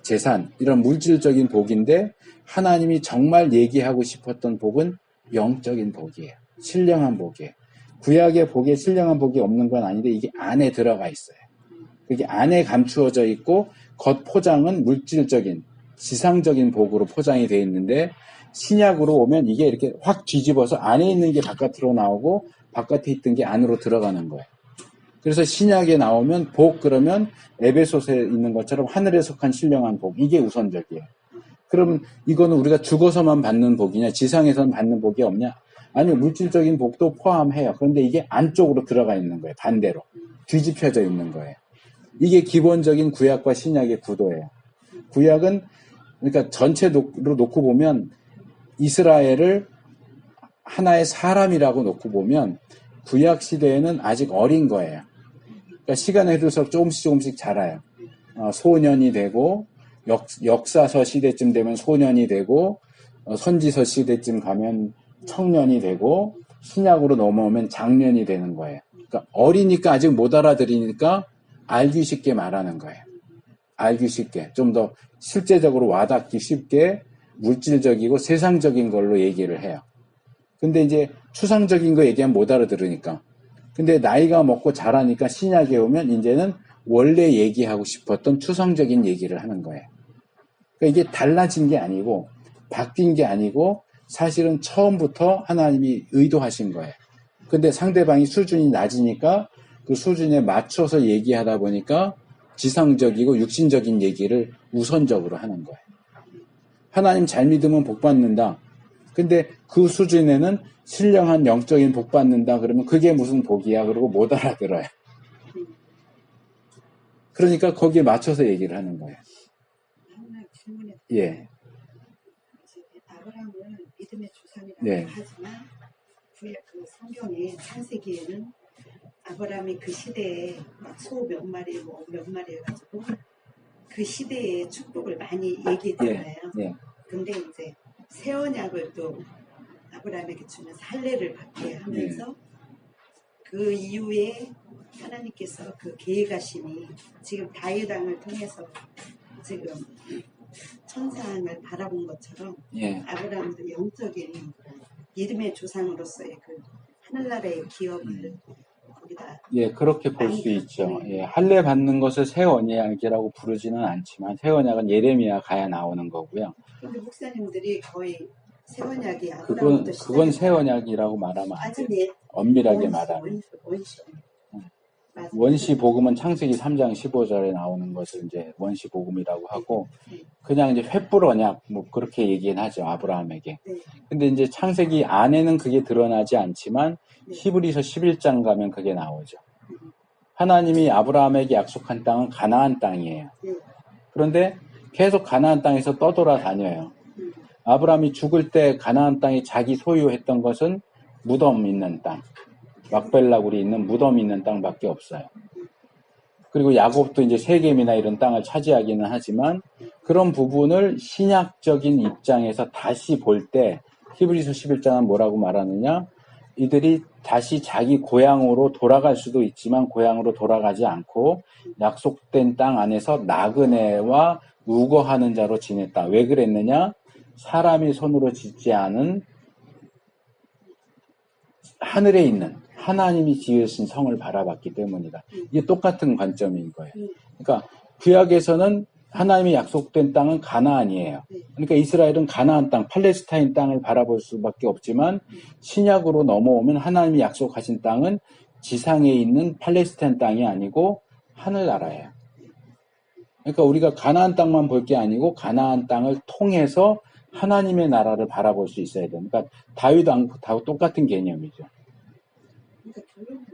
재산 이런 물질적인 복인데 하나님이 정말 얘기하고 싶었던 복은 영적인 복이에요. 신령한 복이에요. 구약의 복에 신령한 복이 없는 건 아닌데 이게 안에 들어가 있어요. 그게 안에 감추어져 있고 겉 포장은 물질적인 지상적인 복으로 포장이 되어 있는데 신약으로 오면 이게 이렇게 확 뒤집어서 안에 있는 게 바깥으로 나오고 바깥에 있던 게 안으로 들어가는 거예요. 그래서 신약에 나오면 복 그러면 에베소서에 있는 것처럼 하늘에 속한 신령한 복 이게 우선적이에요. 그럼 이거는 우리가 죽어서만 받는 복이냐 지상에서는 받는 복이 없냐? 아니요, 물질적인 복도 포함해요. 그런데 이게 안쪽으로 들어가 있는 거예요. 반대로 뒤집혀져 있는 거예요. 이게 기본적인 구약과 신약의 구도예요. 구약은 그러니까 전체로 놓고 보면 이스라엘을 하나의 사람이라고 놓고 보면 구약 시대에는 아직 어린 거예요. 그러니까 시간이 흐를수록 조금씩 자라요. 소년이 되고 역사서 시대쯤 되면 소년이 되고 선지서 시대쯤 가면 청년이 되고 신약으로 넘어오면 장년이 되는 거예요. 그러니까 어리니까 아직 못 알아들으니까 알기 쉽게 말하는 거예요. 알기 쉽게 좀 더 실제적으로 와닿기 쉽게 물질적이고 세상적인 걸로 얘기를 해요. 근데 이제 추상적인 거 얘기하면 못 알아들으니까. 근데 나이가 먹고 자라니까 신약에 오면 이제는 원래 얘기하고 싶었던 추상적인 얘기를 하는 거예요. 그러니까 이게 달라진 게 아니고 바뀐 게 아니고 사실은 처음부터 하나님이 의도하신 거예요. 근데 상대방이 수준이 낮으니까 그 수준에 맞춰서 얘기하다 보니까 지상적이고 육신적인 얘기를 우선적으로 하는 거예요. 하나님 잘 믿으면 복 받는다. 근데 그 수준에는 신령한 영적인 복 받는다. 그러면 그게 무슨 복이야? 그러고 못 알아들어요. 그러니까 거기에 맞춰서 얘기를 하는 거예요. 하나 질문에 예. 아브라함은 믿음의 조상이라고 네. 하지만 그 성경의 창세기에는 아브라함이 그 시대에 소 몇 마리 뭐 몇 마리 해가지고 그 시대의 축복을 많이 얘기했잖아요. 예. 근데 이제 새 언약을 또 아브라함에게 주면서 할례를 받게 하면서 그 이후에 하나님께서 그 계획하심이 지금 다윗 왕을 통해서 지금 천상을 바라본 것처럼 예. 아브라함도 영적인 믿음의 조상으로서의 그 하늘나라의 기업을 거기다 예, 그렇게 볼 수 있죠. 예, 할례 받는 것을 새 언약이라고 부르지는 않지만 새 언약은 예레미야 가야 나오는 거고요. 근데 목사님들이 거의 새 언약이 그건 아브라함부터 새 언약이라고 말하면 안 돼요. 아주 엄밀하게 말하면. 원시 복음은 창세기 3장 15절에 나오는 것을 이제 원시 복음이라고 하고, 그냥 이제 횃불 언약 뭐 그렇게 얘기는 하죠, 아브라함에게. 근데 이제 창세기 안에는 그게 드러나지 않지만 히브리서 11장 가면 그게 나오죠. 하나님이 아브라함에게 약속한 땅은 가나안 땅이에요. 그런데 계속 가나안 땅에서 떠돌아다녀요. 아브라함이 죽을 때 가나안 땅이 자기 소유했던 것은 무덤 있는 땅, 막벨라굴이 있는 무덤 있는 땅밖에 없어요. 그리고 야곱도 이제 세겜이나 이런 땅을 차지하기는 하지만 그런 부분을 신약적인 입장에서 다시 볼 때 히브리서 11장은 뭐라고 말하느냐? 이들이 다시 자기 고향으로 돌아갈 수도 있지만 고향으로 돌아가지 않고 약속된 땅 안에서 나그네와 우거하는 자로 지냈다. 왜 그랬느냐? 사람이 손으로 짓지 않은 하늘에 있는 하나님이 지으신 성을 바라봤기 때문이다. 이게 똑같은 관점인 거예요. 그러니까 구약에서는 하나님이 약속된 땅은 가나안이에요. 그러니까 이스라엘은 가나안 땅, 팔레스타인 땅을 바라볼 수밖에 없지만 신약으로 넘어오면 하나님이 약속하신 땅은 지상에 있는 팔레스타인 땅이 아니고 하늘나라예요. 그러니까 우리가 가나안 땅만 볼 게 아니고 가나안 땅을 통해서 하나님의 나라를 바라볼 수 있어야 돼요. 그러니까 다윗 왕하고 똑같은 개념이죠. 그러니까 결론은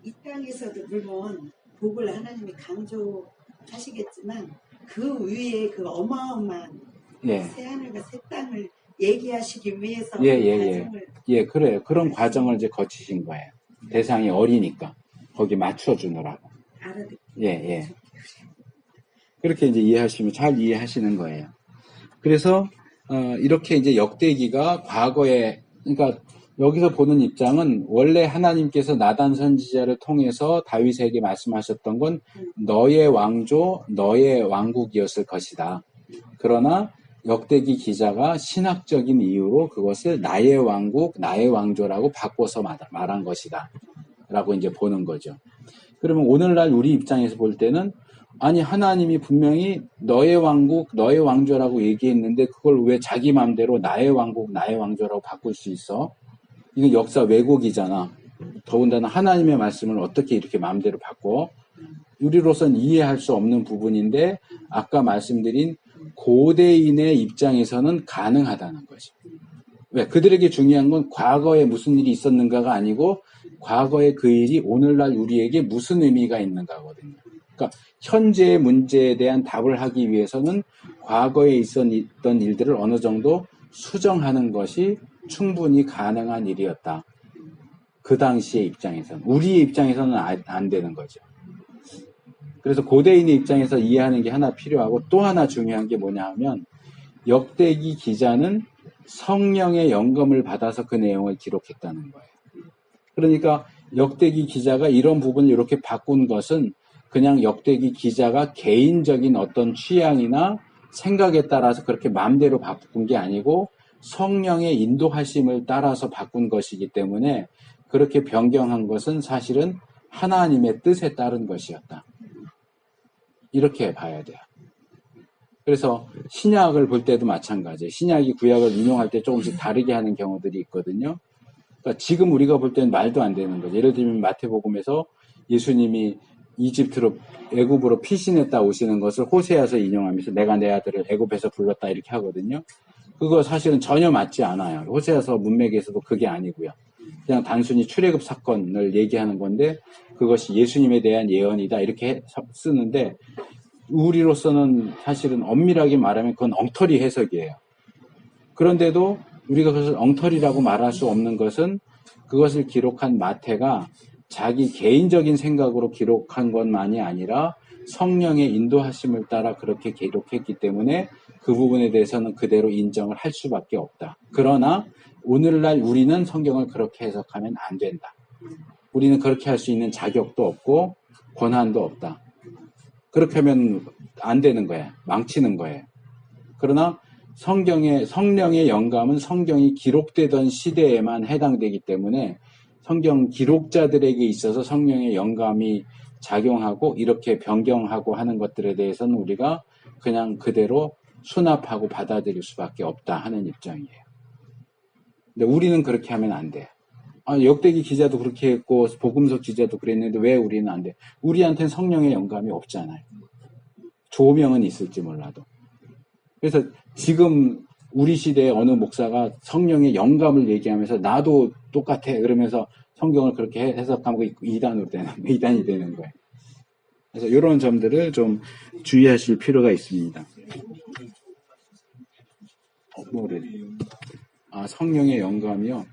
이 땅에서도 물론 복을 하나님이 강조하시겠지만 그 위에 그 어마어마한 새 하늘과 새 땅을 얘기하시기 위해서 과정을 그래요. 그런 과정을 이제 거치신 거예요. 대상이 어리니까 거기 맞춰주느라고. 알아듣고. 그렇게 이제 이해하시면 잘 이해하시는 거예요. 그래서 이렇게 이제 역대기가 과거에, 그러니까 여기서 보는 입장은 원래 하나님께서 나단 선지자를 통해서 다윗에게 말씀하셨던 건 너의 왕조, 너의 왕국이었을 것이다. 그러나 역대기 기자가 신학적인 이유로 그것을 나의 왕국, 나의 왕조라고 바꿔서 말한 것이다. 라고 이제 보는 거죠. 그러면 오늘날 우리 입장에서 볼 때는 아니 하나님이 분명히 너의 왕국, 너의 왕조라고 얘기했는데 그걸 왜 자기 마음대로 나의 왕국, 나의 왕조라고 바꿀 수 있어? 이건 역사 왜곡이잖아. 더군다나 하나님의 말씀을 어떻게 이렇게 마음대로 바꿔? 우리로서는 이해할 수 없는 부분인데 아까 말씀드린 고대인의 입장에서는 가능하다는 거죠. 왜? 그들에게 중요한 건 과거에 무슨 일이 있었는가가 아니고 과거의 그 일이 오늘날 우리에게 무슨 의미가 있는가거든요. 그러니까 현재의 문제에 대한 답을 하기 위해서는 과거에 있었던 일들을 어느 정도 수정하는 것이 충분히 가능한 일이었다. 그 당시의 입장에서는. 우리의 입장에서는 안 되는 거죠. 그래서 고대인의 입장에서 이해하는 게 하나 필요하고 또 하나 중요한 게 뭐냐 하면 역대기 기자는 성령의 영감을 받아서 그 내용을 기록했다는 거예요. 그러니까 역대기 기자가 이런 부분을 이렇게 바꾼 것은 그냥 역대기 기자가 개인적인 어떤 취향이나 생각에 따라서 그렇게 마음대로 바꾼 게 아니고 성령의 인도하심을 따라서 바꾼 것이기 때문에 그렇게 변경한 것은 사실은 하나님의 뜻에 따른 것이었다. 이렇게 봐야 돼요. 그래서 신약을 볼 때도 마찬가지예요. 신약이 구약을 인용할 때 조금씩 다르게 하는 경우들이 있거든요. 그러니까 지금 우리가 볼 때는 말도 안 되는 거죠. 예를 들면 마태복음에서 예수님이 이집트로 애굽으로 피신했다 오시는 것을 호세아서 인용하면서 내가 내 아들을 애굽에서 불렀다 이렇게 하거든요. 그거 사실은 전혀 맞지 않아요. 호세아서 문맥에서도 그게 아니고요. 그냥 단순히 출애굽 사건을 얘기하는 건데 그것이 예수님에 대한 예언이다 이렇게 쓰는데 우리로서는 사실은 엄밀하게 말하면 그건 엉터리 해석이에요. 그런데도 우리가 그것을 엉터리라고 말할 수 없는 것은 그것을 기록한 마태가 자기 개인적인 생각으로 기록한 것만이 아니라 성령의 인도하심을 따라 그렇게 기록했기 때문에 그 부분에 대해서는 그대로 인정을 할 수밖에 없다. 그러나 오늘날 우리는 성경을 그렇게 해석하면 안 된다. 우리는 그렇게 할 수 있는 자격도 없고 권한도 없다. 그렇게 하면 안 되는 거야. 망치는 거예요. 그러나 성령의 영감은 성경이 기록되던 시대에만 해당되기 때문에 성경 기록자들에게 있어서 성령의 영감이 작용하고 이렇게 변경하고 하는 것들에 대해서는 우리가 그냥 그대로 수납하고 받아들일 수밖에 없다 하는 입장이에요. 근데 우리는 그렇게 하면 안 돼. 역대기 기자도 그렇게 했고 복음서 기자도 그랬는데 왜 우리는 안 돼? 우리한테는 성령의 영감이 없잖아요. 조명은 있을지 몰라도. 그래서 지금 우리 시대의 어느 목사가 성령의 영감을 얘기하면서 나도 똑같아 그러면서 성경을 그렇게 해석하고 이단이 되는 거예요. 그래서 이런 점들을 좀 주의하실 필요가 있습니다. 뭐래? 성령의 영감이요?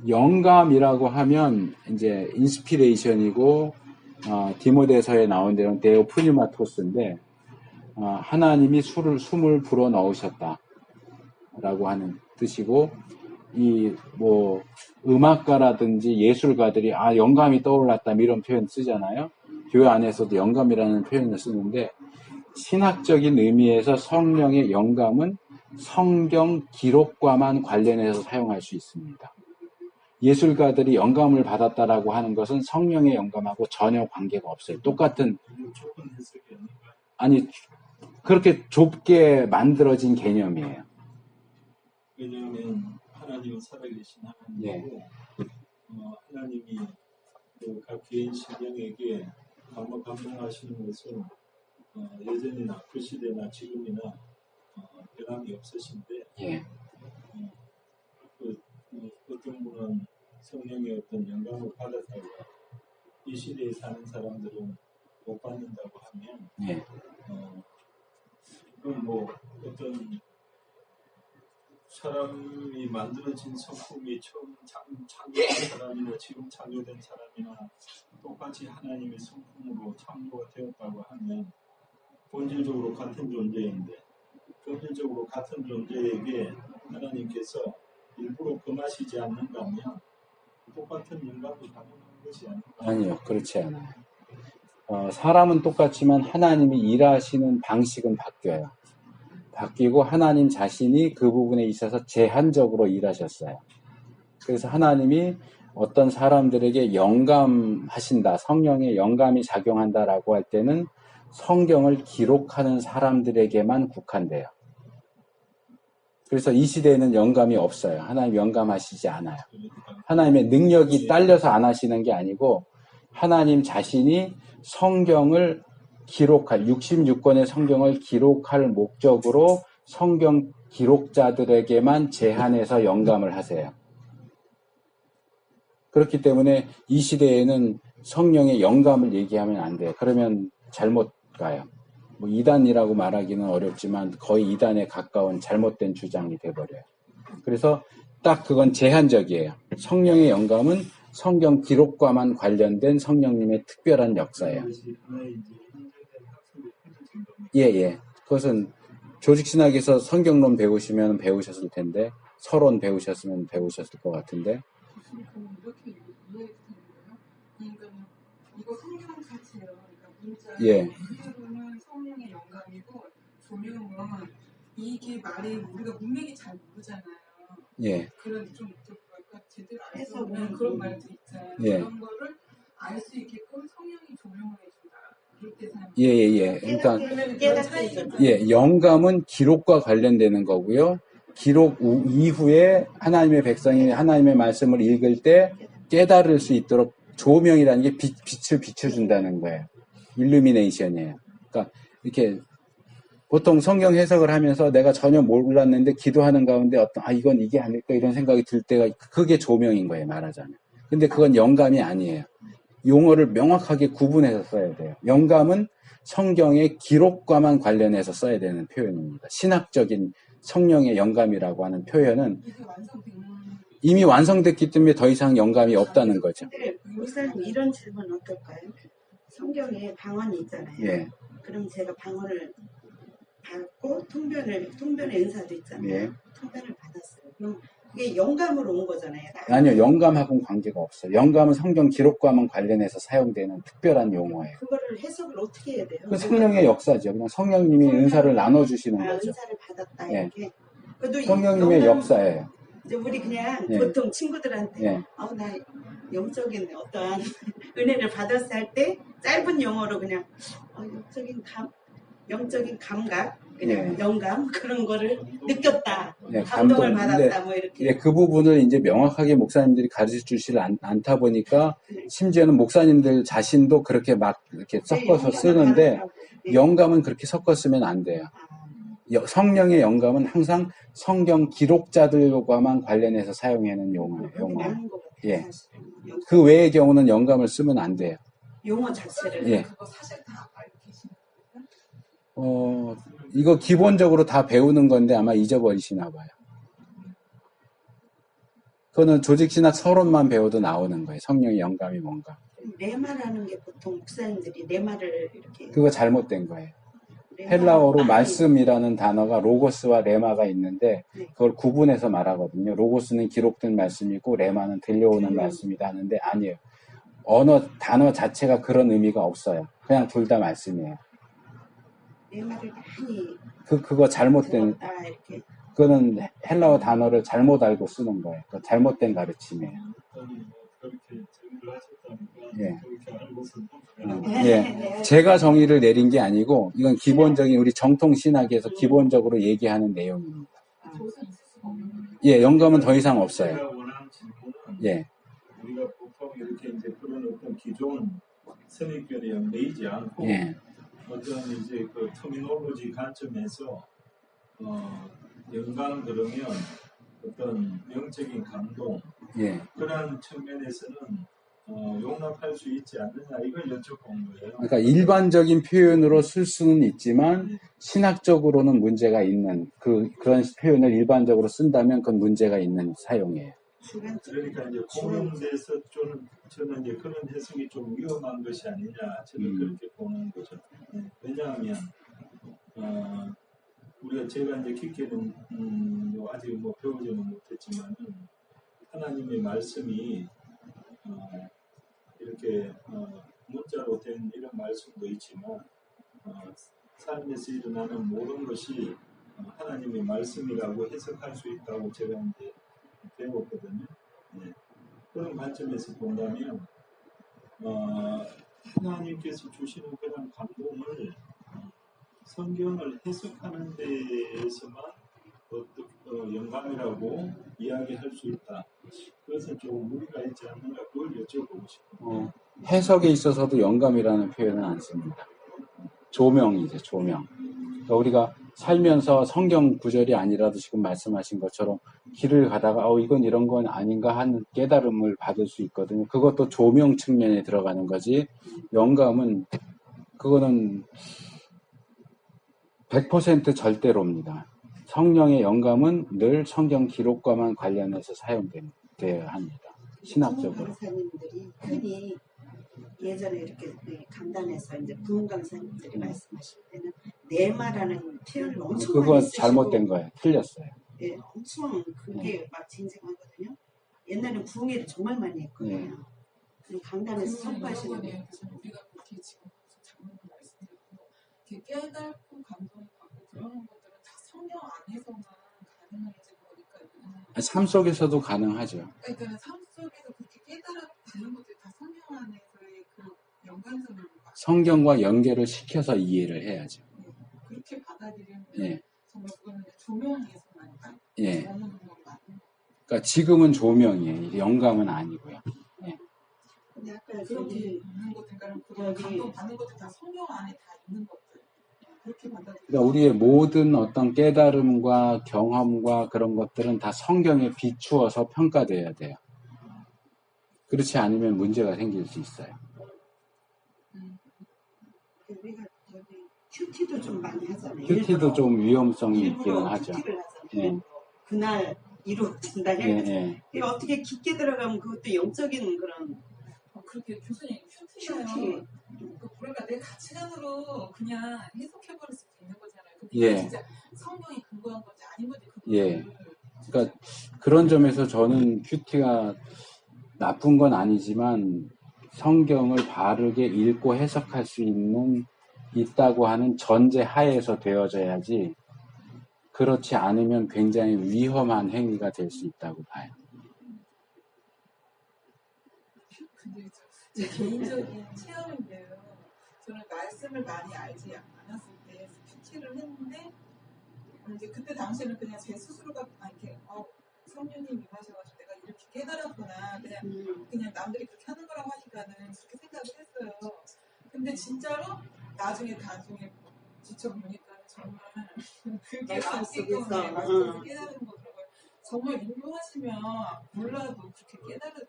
영감이라고 하면 이제 인스피레이션이고 디모데서에 나온 대로 데오 프니마토스인데 하나님이 숨을 불어 넣으셨다라고 하는 뜻이고 이 뭐 음악가라든지 예술가들이 영감이 떠올랐다 이런 표현 쓰잖아요. 교회 안에서도 영감이라는 표현을 쓰는데 신학적인 의미에서 성령의 영감은 성경 기록과만 관련해서 사용할 수 있습니다. 예술가들이 영감을 받았다라고 하는 것은 성령의 영감하고 전혀 관계가 없어요. 똑같은 그렇게 좁게 만들어진 개념이에요. 왜냐하면 하나님은 살아계신 하나님이고 하나님이 각 개인 신령에게 감동하시는 것은 예전이나 그 시대나 지금이나 변함이 없으신데 어떤 분은 성령의 어떤 영감을 받았다고 이 시대에 사는 사람들은 못 받는다고 하면 그건 뭐 어떤 사람이 만들어진 성품이 처음 창조된 사람이나 지금 창조된 사람이나 똑같이 하나님의 성품으로 창조가 되었다고 하면 본질적으로 같은 존재인데 본질적으로 같은 존재에게 하나님께서 일부러 금하시지 않는다면 똑같은 영감을 받는 것이 아닌가? 아니요, 그렇지 않아요. 사람은 똑같지만 하나님이 일하시는 방식은 바뀌고 하나님 자신이 그 부분에 있어서 제한적으로 일하셨어요. 그래서 하나님이 어떤 사람들에게 영감하신다, 성령의 영감이 작용한다라고 할 때는 성경을 기록하는 사람들에게만 국한돼요. 그래서 이 시대에는 영감이 없어요. 하나님 영감하시지 않아요. 하나님의 능력이 딸려서 안 하시는 게 아니고 하나님 자신이 성경을 기록할 66권의 성경을 기록할 목적으로 성경 기록자들에게만 제한해서 영감을 하세요. 그렇기 때문에 이 시대에는 성령의 영감을 얘기하면 안 돼요. 그러면 잘못 가요. 뭐 이단이라고 말하기는 어렵지만 거의 이단에 가까운 잘못된 주장이 돼버려요. 그래서 딱 그건 제한적이에요. 성령의 영감은 성경 기록과만 관련된 성령님의 특별한 역사예요. 예. 그것은 조직신학에서 성경론 배우시면 배우셨을 텐데 서론 배우셨으면 배우셨을 것 같은데. 이렇게 이해해도 되는 거예요? 그러니까 이거 성경 자체요. 그러니까 문자 이해로는 성령의 영감이고 조명은 이게 말이 우리가 문맥이 잘 모르잖아요. 그런 좀 제대로 해서 그런 말들 있잖아요. 그런 거를 알 수 있게끔 성령이 조명을 해준다. 그러니까 영감은 기록과 관련되는 거고요. 기록 이후에 하나님의 백성이 하나님의 말씀을 읽을 때 깨달을 수 있도록 조명이라는 게 빛을 비춰준다는 거예요. 일루미네이션이에요. 그러니까 이렇게 보통 성경 해석을 하면서 내가 전혀 몰랐는데 기도하는 가운데 이건 이게 아닐까 이런 생각이 들 때가 그게 조명인 거예요, 말하자면. 근데 그건 영감이 아니에요. 용어를 명확하게 구분해서 써야 돼요. 영감은 성경의 기록과만 관련해서 써야 되는 표현입니다. 신학적인 성령의 영감이라고 하는 표현은 이게 완성된 이미 완성됐기 때문에 더 이상 영감이 없다는 거죠. 근데 목사님 이런 질문 어떨까요? 성경에 방언이 있잖아요. 예. 그럼 제가 방언을 받고 통변의 은사도 있잖아요. 예. 통변을 받았어요. 그럼 그게 영감으로 온 거잖아요. 아니요, 영감하고는 관계가 없어요. 영감은 성경 기록과만 관련해서 사용되는 특별한 용어예요. 그거를 해석을 어떻게 해야 돼요? 그 성령의 역사죠. 그냥 성령님이 은사를 나눠주시는 거죠. 은사를 받았다 예. 이렇게. 그래도 성령님의 역사예요. 이제 우리 그냥 예. 보통 친구들한테 예. 나 영적인 어떠한 은혜를 받았을 할 때 짧은 용어로 그냥 영적인 감각 그냥 예. 영감 그런 거를 느꼈다. 예, 감동을 감동. 받았다 뭐 이렇게. 예, 그 부분을 이제 명확하게 목사님들이 가르쳐 주질 않다 보니까 심지어는 목사님들 자신도 그렇게 막 이렇게 섞어서 쓰는데 영감은 그렇게 섞어 쓰면 안 돼요. 성령의 영감은 항상 성경 기록자들과만 관련해서 사용하는 용어예요. 예. 그 외의 경우는 영감을 쓰면 안 돼요. 용어 자체를. 예. 그거 사실 다 알고 계시나요? 이거 기본적으로 다 배우는 건데 아마 잊어버리시나 봐요. 그거는 조직신학 서론만 배워도 나오는 거예요. 성령의 영감이 뭔가. 레마라는 게 보통 목사님들이 레마를 이렇게. 그거 잘못된 거예요. 헬라어로 말씀이라는 단어가 로고스와 레마가 있는데 그걸 구분해서 말하거든요. 로고스는 기록된 말씀이고 레마는 들려오는 말씀이다 하는데 아니에요. 단어 자체가 그런 의미가 없어요. 그냥 둘 다 말씀이에요. 레마를 많이 그거 잘못된, 들었다 이렇게. 그거는 헬라어 단어를 잘못 알고 쓰는 거예요. 그 잘못된 가르침이에요. 그렇게 정리를 하셨다니까 예. 그렇게 알고서 예. 제가 정의를 내린 게 아니고 이건 기본적인 우리 정통신학에서 기본적으로 얘기하는 내용입니다. 조선 있을 수가 없는 예, 영감은 더 이상 없어요. 제가 원하는 질문은 예. 우리가 보통 이렇게 이제 그런 어떤 기존 선입견에 매이지 않고 예. 어떤 이제 그 터미놀로지 관점에서 영감 그러면 어떤 영적인 감동 예. 그런 측면에서는 용납할 수 있지 않느냐 이걸 여쭤본 거예요. 그러니까 일반적인 표현으로 쓸 수는 있지만 신학적으로는 문제가 있는 그런 표현을 일반적으로 쓴다면 그건 문제가 있는 사용이에요. 그러니까 이제 그런 데서 저는 이제 그런 해석이 좀 위험한 것이 아니냐 저는 그렇게 보는 거죠. 왜냐하면 제가 이제 깊게는 아직 배우지는 못했지만은 하나님의 말씀이 이렇게 문자로 된 이런 말씀도 있지만 삶에서 일어나는 모든 것이 하나님의 말씀이라고 해석할 수 있다고 제가 이제 배웠거든요. 네. 그런 관점에서 본다면 하나님께서 주시는 그런 감동을 성경을 해석하는 데에서만 영감이라고 이야기할 수 있다. 그것은 좀 무리가 있지 않는가 그걸 여쭤보고 싶어요. 해석에 있어서도 영감이라는 표현은 안 씁니다. 조명이죠, 조명. 그러니까 우리가 살면서 성경 구절이 아니라도 지금 말씀하신 것처럼 길을 가다가 이건 이런 건 아닌가 하는 깨달음을 받을 수 있거든요. 그것도 조명 측면에 들어가는 거지. 영감은 그거는 100% 절대로입니다. 성령의 영감은 늘 성경 기록과만 관련해서 사용되어야 합니다. 신학적으로. 강사님들이 흔히 예전에 이렇게 감단해서 이제 부흥 강사님들이 말씀하실 때는 내마라는 표현을 엄청 그건 많이 쓰시고 잘못된 거예요. 틀렸어요. 예, 엄청 그게 막 진생하거든요. 옛날에 부흥회를 정말 많이 했거든요. 강단에서 선포하시는 게 우리가 그렇게 지금 장로님 말씀드렸고 이렇게 깨달고 감동을 받고 그런 것들은 다 성경 안에서만 가능해진 거니까 삶 속에서도 가능하죠. 그러니까 삶 속에서 그렇게 깨달아지는 것들이 다 성경 안에서의 그 연관성을 성경과 연결을 시켜서 이해를 해야죠. 그렇게 받아들이면 예. 정말 그거는 조명에서만 예. 머무는 것만. 그러니까 지금은 조명이에요. 영감은 아니고요. 예. 근데 아까 그렇게 저기 있는 것들, 그러니까 그런 감동 받는 것들 다 성령 안에 다 있는 것들. 그렇게 받아들여요. 그러니까 우리의 모든 어떤 깨달음과 경험과 그런 것들은 다 성경에 비추어서 평가돼야 돼요. 그렇지 않으면 문제가 생길 수 있어요. 우리가 저기 큐티도 좀 많이 하잖아요. 큐티도 좀 위험성이 있기는 일부러 하죠. 큐티를 하잖아요. 예. 일부러. 그날 이루어진다 예, 해가지고 예. 이게 어떻게 깊게 들어가면 그것도 영적인 그런 그렇게 교수님 큐티. 큐티가요. 그러니까 내 가치관으로 그냥 해석해버릴 수 있는 거잖아요. 근데 예. 이게 진짜 성경이 근거한 건지 아닌 건지 예. 그러니까 그런 점에서 저는 큐티가 나쁜 건 아니지만 성경을 바르게 읽고 해석할 수 있다고 하는 전제 하에서 되어져야지 그렇지 않으면 굉장히 위험한 행위가 될 수 있다고 봐요. 근데 제 개인적인 체험인데요. 저는 말씀을 많이 알지 않았을 때 큐티를 했는데 이제 그때 당시에는 그냥 제 스스로가 이렇게 성령님 임하셔가지고 내가 이렇게 깨달았구나. 그냥 남들이 그렇게 하는 거라고 하니까는 그렇게 생각을 했어요. 근데 진짜로 나중에 지쳐보니까 정말 그게 말씀 맞기 속에서, 때문에 말씀에서 깨달은 거더라고요. 정말 인도하시면 몰라도 그렇게 깨달아지는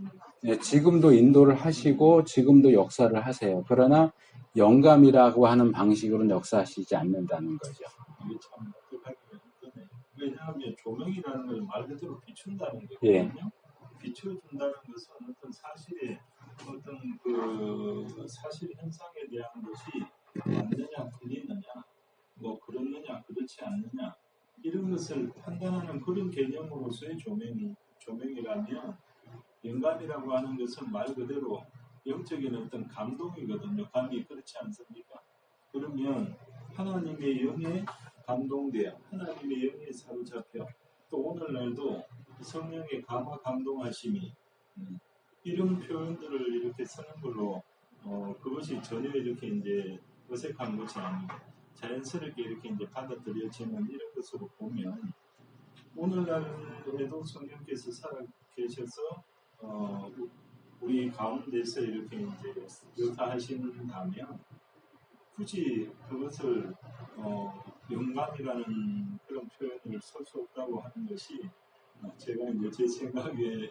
거 아니에요? 예, 지금도 인도를 하시고 지금도 역사를 하세요. 그러나 영감이라고 하는 방식으로는 역사하시지 않는다는 거죠. 이게 참 어떡하기가 힘드네. 왜냐하면 조명이라는 걸 말 그대로 비춘다는 예. 거거든요. 비춰준다는 것은 어떤 사실의 어떤 그 사실 현상에 대한 것이 맞느냐 틀리느냐 뭐 그렇느냐 그렇지 않느냐 이런 것을 판단하는 그런 개념으로서의 조명이라면 영감이라고 하는 것은 말 그대로 영적인 어떤 감동이거든요. 감이 그렇지 않습니까? 그러면 하나님의 영에 감동되어 하나님의 영에 사로잡혀 또 오늘날도 성령의 감화 감동하심이 이런 표현들을 이렇게 쓰는 걸로 그것이 전혀 이렇게 이제 어색한 것이 아니고 자연스럽게 이렇게 이제 받아들여지는 이런 것으로 보면 오늘날에도 성령께서 살아 계셔서 우리 가운데서 이렇게 이제 역사하신다면 굳이 그것을 영감이라는 그런 표현을 쓸 수 없다고 하는 것이 제가 이제 제 생각에는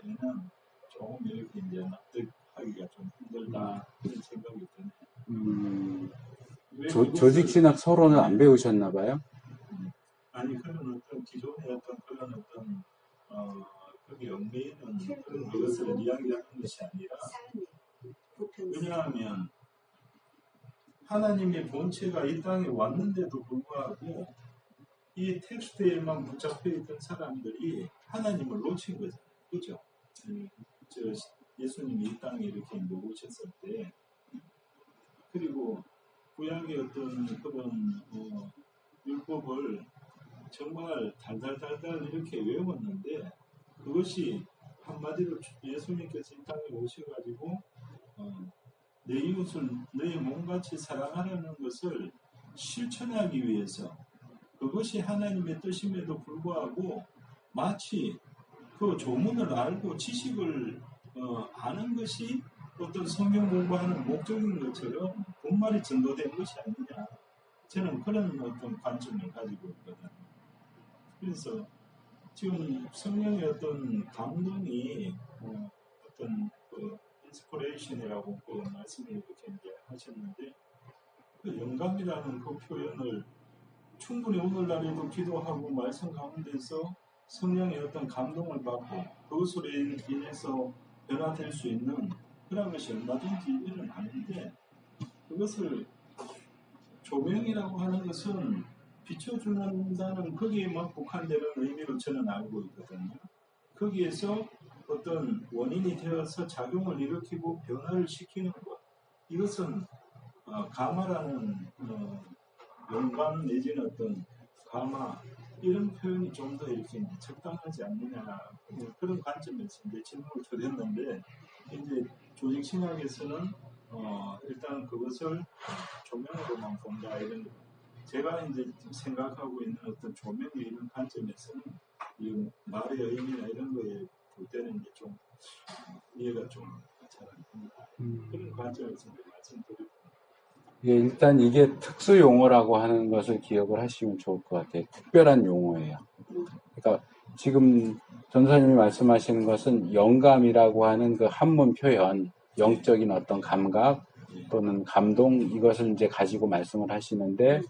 조금 이렇게 이제 납득하기가 좀 힘들다 그런 생각이 드네요. 조직신학 서론을 안 배우셨나 봐요? 아니 그런 어떤 기존의 어떤 그런 어떤 그게 얽매이는 그런 것을 이야기하는 것이 아니라 왜냐하면 하나님의 본체가 이 땅에 왔는데도 불구하고 이 텍스트에만 붙잡혀 있던 사람들이 하나님을 놓친 거잖아요. 그죠? 예수님이 이 땅에 이렇게 오셨을 때 그리고 구약의 어떤 그런 율법을 정말 달달달달 이렇게 외웠는데 그것이 한마디로 예수님께서 이 땅에 오셔가지고 내 이웃을 너의 몸같이 사랑하라는 것을 실천하기 위해서 그것이 하나님의 뜻임에도 불구하고 마치 그 조문을 알고 지식을 아는 것이 어떤 성경 공부하는 목적인 것처럼 본말이 전도된 것이 아니냐 저는 그런 어떤 관점을 가지고 있거든요. 그래서 지금 성령의 어떤 감동이 어떤 그 인스피레이션이라고 그 말씀을 이렇게 이제 하셨는데 그 영감이라는 그 표현을 충분히 오늘날에도 기도하고 말씀 가운데서 성령의 어떤 감동을 받고 그것으로 인해서 변화될 수 있는 그런 것이 얼마든지 일어나는데 그것을 조명이라고 하는 것은 비춰준다는 거기에만 국한되는 의미로 저는 알고 있거든요. 거기에서 어떤 원인이 되어서 작용을 일으키고 변화를 시키는 것 이것은 가마라는 영감 내지는 어떤 가마 이런 표현이 좀 더 이렇게 적당하지 않느냐 그런 관점에서 이제 질문을 드렸는데 이제 조직신학에서는 일단 그것을 조명으로만 본다 이런 제가 이제 생각하고 있는 어떤 조명의 이런 관점에서는 이 말의 의미나 이런 거에 볼 때는 이제 좀 이해가 좀 잘 안 됩니다. 그런 관점에서 말씀드리고. 예, 일단 이게 특수 용어라고 하는 것을 기억을 하시면 좋을 것 같아요. 특별한 용어예요. 그러니까 지금 전사님이 말씀하시는 것은 영감이라고 하는 그 한문 표현, 영적인 어떤 감각 또는 감동, 이것을 이제 가지고 말씀을 하시는데,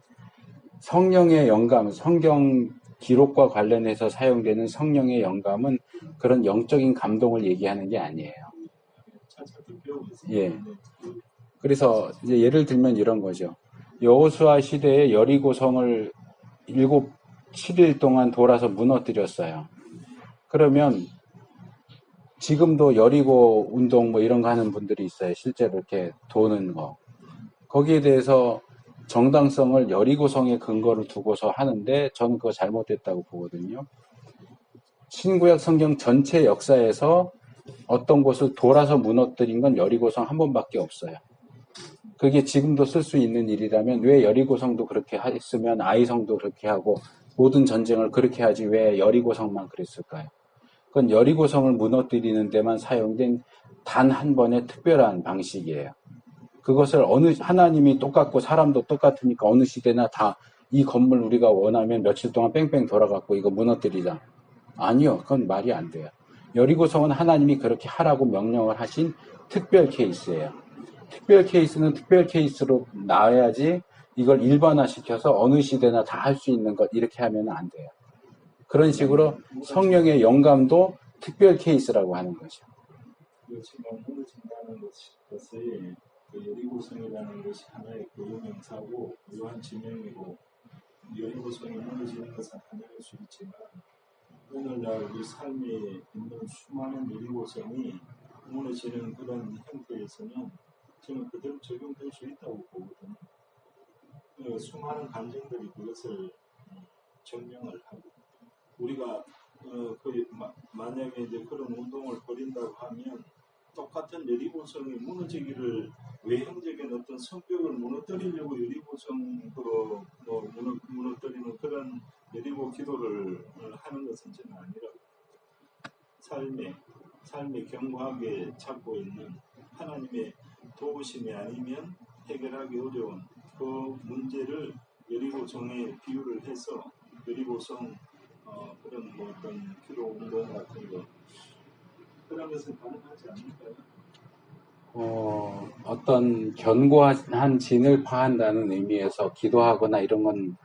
성령의 영감, 성경 기록과 관련해서 사용되는 성령의 영감은 그런 영적인 감동을 얘기하는 게 아니에요. 예. 그래서 이제 예를 들면 이런 거죠. 여호수아 시대에 여리고성을 7일 동안 돌아서 무너뜨렸어요. 그러면 지금도 여리고 운동 뭐 이런 거 하는 분들이 있어요. 실제로 이렇게 도는 거. 거기에 대해서 정당성을 여리고성의 근거를 두고서 하는데 저는 그거 잘못됐다고 보거든요. 신구약 성경 전체 역사에서 어떤 곳을 돌아서 무너뜨린 건 여리고성 한 번밖에 없어요. 그게 지금도 쓸 수 있는 일이라면 왜 여리고성도 그렇게 했으면 아이성도 그렇게 하고 모든 전쟁을 그렇게 하지 왜 여리고성만 그랬을까요? 그건 여리고성을 무너뜨리는 데만 사용된 단 한 번의 특별한 방식이에요. 그것을 하나님이 똑같고 사람도 똑같으니까 어느 시대나 다 이 건물 우리가 원하면 며칠 동안 뺑뺑 돌아갖고 이거 무너뜨리자. 아니요. 그건 말이 안 돼요. 여리고성은 하나님이 그렇게 하라고 명령을 하신 특별 케이스예요. 특별 케이스는 특별 케이스로 나와야지 이걸 일반화시켜서 어느 시대나 다 할 수 있는 것 이렇게 하면 안 돼요. 그런 식으로 성령의 영감도 특별 케이스라고 하는 거죠. 지금 무너진다는 것이 그 여리고성이라는 것이 하나의 고유명사고 고유한 지명이고 여리고성이 무너지는 것은 하나일 수 있지만 오늘날 우리 삶에 있는 수많은 여리고성이 무너지는 그런 형태에서는 저는 그대로 적용될 수 있다고 보거든요. 그 수많은 감정들이 그것을 증명을 하고 우리가 만약에 이제 그런 운동을 벌인다고 하면 똑같은 여리고성이 무너지기를 외형적인 어떤 성벽을 무너뜨리려고 여리고성으로 무너뜨리는 그런 여리고 기도를 하는 것은 저는 아니라고. 삶에 견고하게 찾고 있는 하나님의 도우심이 아니면 해결하기 어려운 그 문제를 여리고성에 비유를 해서 여리고성 그런 어떤 기도 운동 같은 거 그런 것은 가능하지 않을까요? 어떤 견고한 진을 파한다는 의미에서 기도하거나 이런 건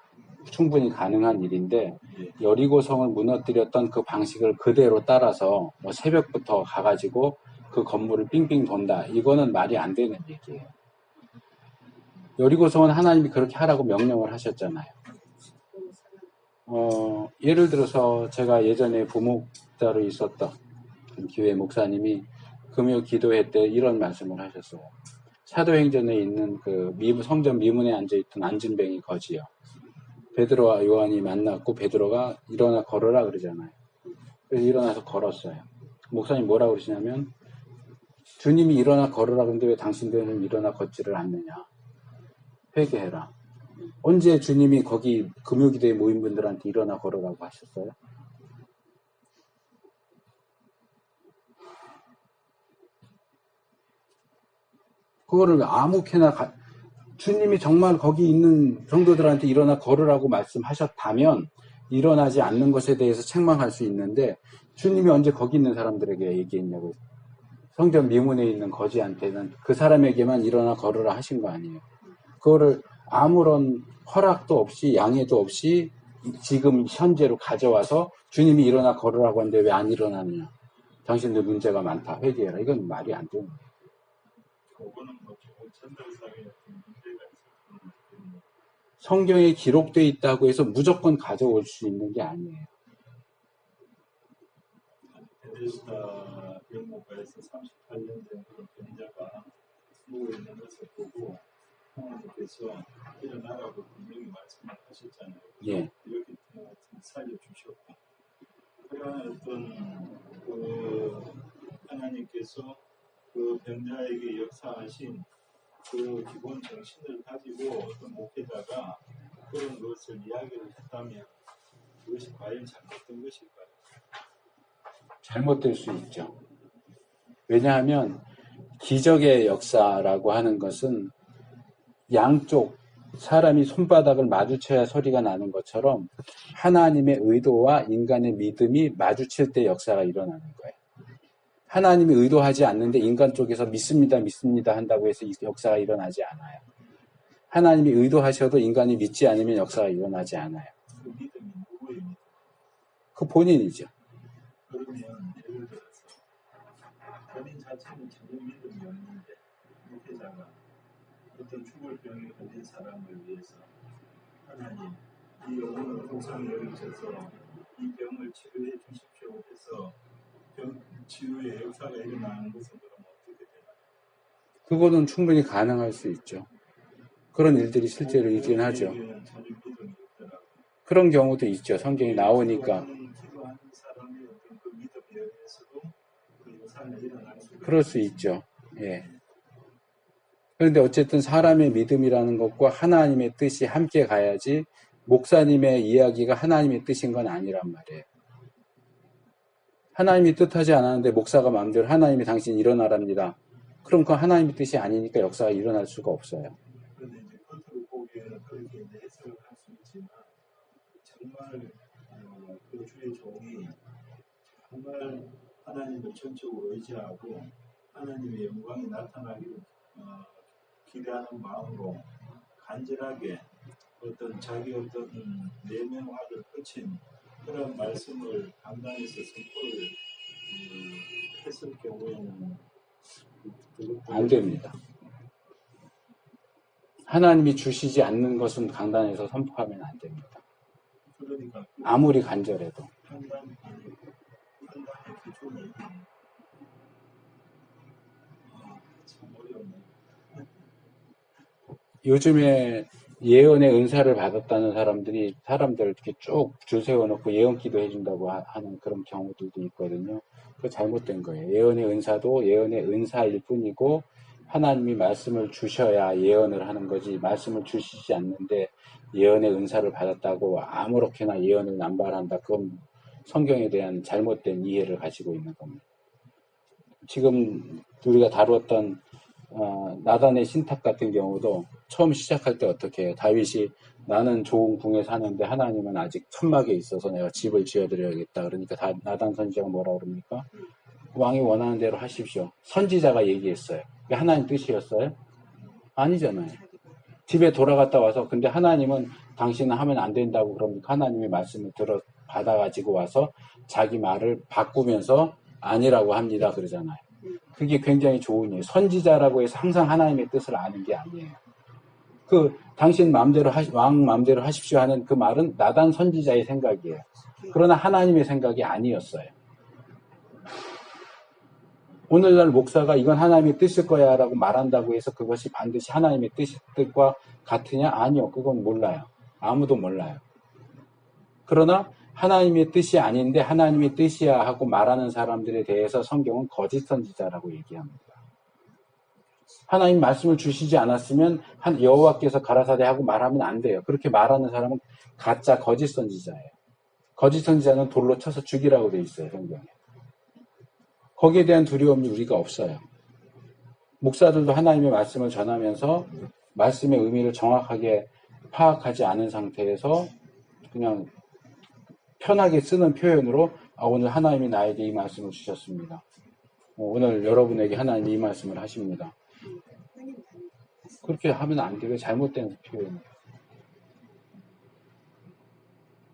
충분히 가능한 일인데 여리고성을 무너뜨렸던 그 방식을 그대로 따라서 뭐 새벽부터 가가지고 그 건물을 삥삥 돈다. 이거는 말이 안 되는 얘기예요. 여리고성은 하나님이 그렇게 하라고 명령을 하셨잖아요. 예를 들어서 제가 예전에 부목자로 있었던 교회 목사님이 금요 기도회 때 이런 말씀을 하셨어요. 사도행전에 있는 그 성전 미문에 앉아있던 안진뱅이 거지요. 베드로와 요한이 만났고 베드로가 일어나 걸어라 그러잖아요. 그래서 일어나서 걸었어요. 목사님 뭐라고 그러시냐면 주님이 일어나 걸어라 그러는데 왜 당신들은 일어나 걷지를 않느냐. 회개해라. 언제 주님이 거기 금요기도에 모인 분들한테 일어나 걸으라고 하셨어요? 그거를 아무렇게나 주님이 정말 거기 있는 성도들한테 일어나 걸으라고 말씀하셨다면 일어나지 않는 것에 대해서 책망할 수 있는데 주님이 언제 거기 있는 사람들에게 얘기했냐고. 성전 미문에 있는 거지한테는 그 사람에게만 일어나 걸으라 하신 거 아니에요. 그거를 아무런 허락도 없이 양해도 없이 지금 현재로 가져와서 주님이 일어나 걸으라고 하는데 왜 안 일어나느냐. 당신들 문제가 많다. 회개해라. 이건 말이 안 되는 거예요. 성경에 기록되어 있다고 해서 무조건 가져올 수 있는 게 아니에요. 베데스다 영목가에서 38년 된 그런 병자가 누워 있는 것을 보고 하나님께서 일어나라고 분명히 말씀하셨잖아요. 예. 이렇게 살려주셨고 그러한 어떤 하나님께서 그 병자에게 역사하신 그 기본 정신을 가지고 어떤 목회자가 그런 것을 이야기를 했다면 그것이 과연 잘못된 것일까요? 잘못될 수 있죠. 왜냐하면 기적의 역사라고 하는 것은 양쪽 사람이 손바닥을 마주쳐야 소리가 나는 것처럼 하나님의 의도와 인간의 믿음이 마주칠 때 역사가 일어나는 거예요. 하나님이 의도하지 않는데 인간 쪽에서 믿습니다, 믿습니다 한다고 해서 이 역사가 일어나지 않아요. 하나님이 의도하셔도 인간이 믿지 않으면 역사가 일어나지 않아요. 그 믿음이 누구의 믿음? 그 본인이죠. 그러면 예를 들어서 본인 자체는 전혀 믿음이 없는데 목회자가 어떤 죽을 병에 걸린 사람을 위해서 하나님 이 영혼을 불쌍히 여기셔서 이 병을 치료해 주십시오 해서 병 치유의 역사가 일어나는 것은 그럼 어떻게 되나요? 그거는 충분히 가능할 수 있죠. 그런 일들이 실제로 있긴 하죠. 전혀 믿음이 없더라고요. 그런 경우도 있죠. 성경이 나오니까. 기도하는 사람의 어떤 그 믿음에 의해서도 그 역사가 일어날 수 그럴 수 있죠. 예. 그런데 어쨌든 사람의 믿음이라는 것과 하나님의 뜻이 함께 가야지 목사님의 이야기가 하나님의 뜻인 건 아니란 말이에요. 하나님이 뜻하지 않았는데 목사가 마음대로 하나님이 당신 일어나랍니다. 그럼 그건 하나님의 뜻이 아니니까 역사가 일어날 수가 없어요. 그런데 이제 겉으로 보기에는 그렇게 이제 해석을 할 수 있지만 정말 그 주의 종이 정말 하나님을 전적으로 의지하고 하나님의 영광이 나타나기를 기대하는 마음으로 간절하게 어떤 자기 어떤 내면화를 거친 그런 말씀을 강단에서 선포를 했을 경우에는 안 됩니다. 하나님이 주시지 않는 것은 강단에서 선포하면 안 됩니다. 그러니까 아무리 간절해도. 판단의 기준이 참 어렵네. 요즘에 예언의 은사를 받았다는 사람들 이렇게 쭉 줄 세워놓고 예언 기도 해준다고 하는 그런 경우들도 있거든요. 그거 잘못된 거예요. 예언의 은사도 예언의 은사일 뿐이고 하나님이 말씀을 주셔야 예언을 하는 거지 말씀을 주시지 않는데 예언의 은사를 받았다고 아무렇게나 예언을 남발한다. 그건 성경에 대한 잘못된 이해를 가지고 있는 겁니다. 지금 우리가 다루었던 나단의 신탁 같은 경우도 처음 시작할 때 어떻게 해요? 다윗이 나는 좋은 궁에 사는데 하나님은 아직 천막에 있어서 내가 집을 지어드려야겠다. 그러니까 나단 선지자가 뭐라고 그럽니까? 왕이 원하는 대로 하십시오. 선지자가 얘기했어요. 그게 하나님 뜻이었어요? 아니잖아요. 집에 돌아갔다 와서 근데 하나님은 당신은 하면 안 된다고 그러니까 하나님의 말씀을 받아가지고 와서 자기 말을 바꾸면서 아니라고 합니다. 그러잖아요. 그게 굉장히 좋은 일이에요. 선지자라고 해서 항상 하나님의 뜻을 아는 게 아니에요. 당신 마음대로 왕 마음대로 하십시오 하는 그 말은 나단 선지자의 생각이에요. 그러나 하나님의 생각이 아니었어요. 오늘날 목사가 이건 하나님의 뜻일 거야 라고 말한다고 해서 그것이 반드시 하나님의 뜻과 같으냐? 아니요. 그건 몰라요. 아무도 몰라요. 그러나 하나님의 뜻이 아닌데 하나님의 뜻이야 하고 말하는 사람들에 대해서 성경은 거짓 선지자라고 얘기합니다. 하나님 말씀을 주시지 않았으면 여호와께서 가라사대 하고 말하면 안 돼요. 그렇게 말하는 사람은 가짜 거짓 선지자예요. 거짓 선지자는 돌로 쳐서 죽이라고 돼 있어요. 성경에. 거기에 대한 두려움이 우리가 없어요. 목사들도 하나님의 말씀을 전하면서 말씀의 의미를 정확하게 파악하지 않은 상태에서 그냥 편하게 쓰는 표현으로 오늘 하나님이 나에게 이 말씀을 주셨습니다. 오늘 여러분에게 하나님이 이 말씀을 하십니다. 그렇게 하면 안 돼요. 잘못된 표현이에요.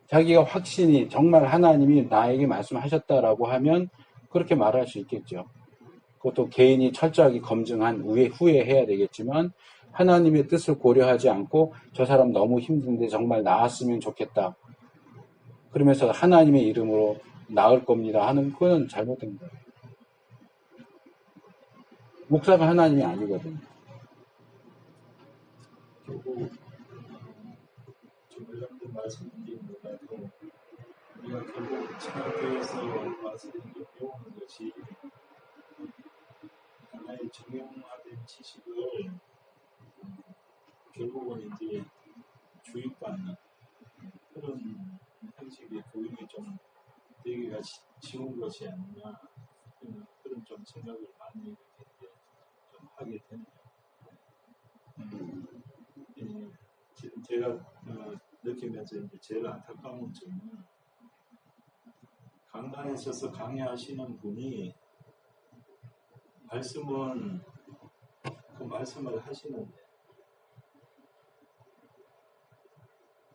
자기가 확신이 정말 하나님이 나에게 말씀하셨다라고 하면 그렇게 말할 수 있겠죠. 그것도 개인이 철저하게 검증한 후에 해야 되겠지만 하나님의 뜻을 고려하지 않고 저 사람 너무 힘든데 정말 나았으면 좋겠다. 그러면서 하나님의 이름으로 나을 겁니다 하는 그건 잘못된 거예요. 목사가 하나님이 아니거든요. 결국 조별장도 말씀드린 것같고 우리가 결국 신학교에서 와서 배우는 것이 하나의 정형화된 지식을 결국은 이제 주입받는 그런 형식의 교육이 좀 되기가 쉬운 것이 아니냐 그런 좀 생각을 많이 이렇게 좀 하게 되네요. 지금 제가 느끼면서 이제 제일 안타까운 점은 강단에 서서 강의하시는 분이 말씀은 그 말씀을 하시는데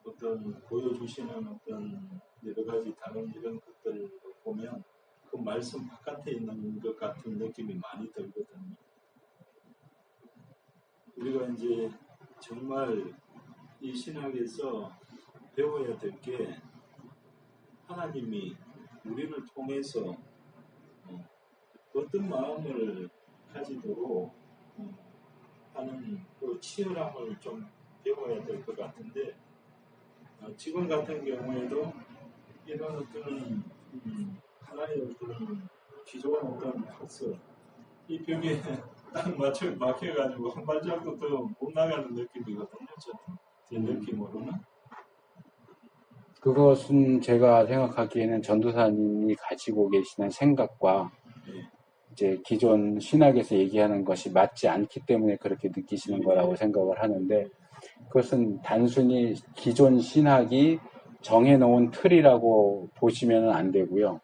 어떤 보여주시는 어떤 여러 가지 다른 이런 것들을 보면 그 말씀 바깥에 있는 것 같은 느낌이 많이 들거든요. 우리가 이제 정말 이 신학에서 배워야 될 게 하나님이 우리를 통해서 어떤 마음을 가지도록 하는 그 치열함을 좀 배워야 될 것 같은데 지금 같은 경우에도 이런 어떤 하나의 어떤 기존 어떤 학설 이 벽에 딱 막혀가지고 한 발자국도 더 못 나가는 느낌이거든요. 제 느낌으로는. 그것은 제가 생각하기에는 전도사님이 가지고 계시는 생각과 이제 기존 신학에서 얘기하는 것이 맞지 않기 때문에 그렇게 느끼시는 거라고 생각을 하는데, 그것은 단순히 기존 신학이 정해놓은 틀이라고 보시면 안 되고요.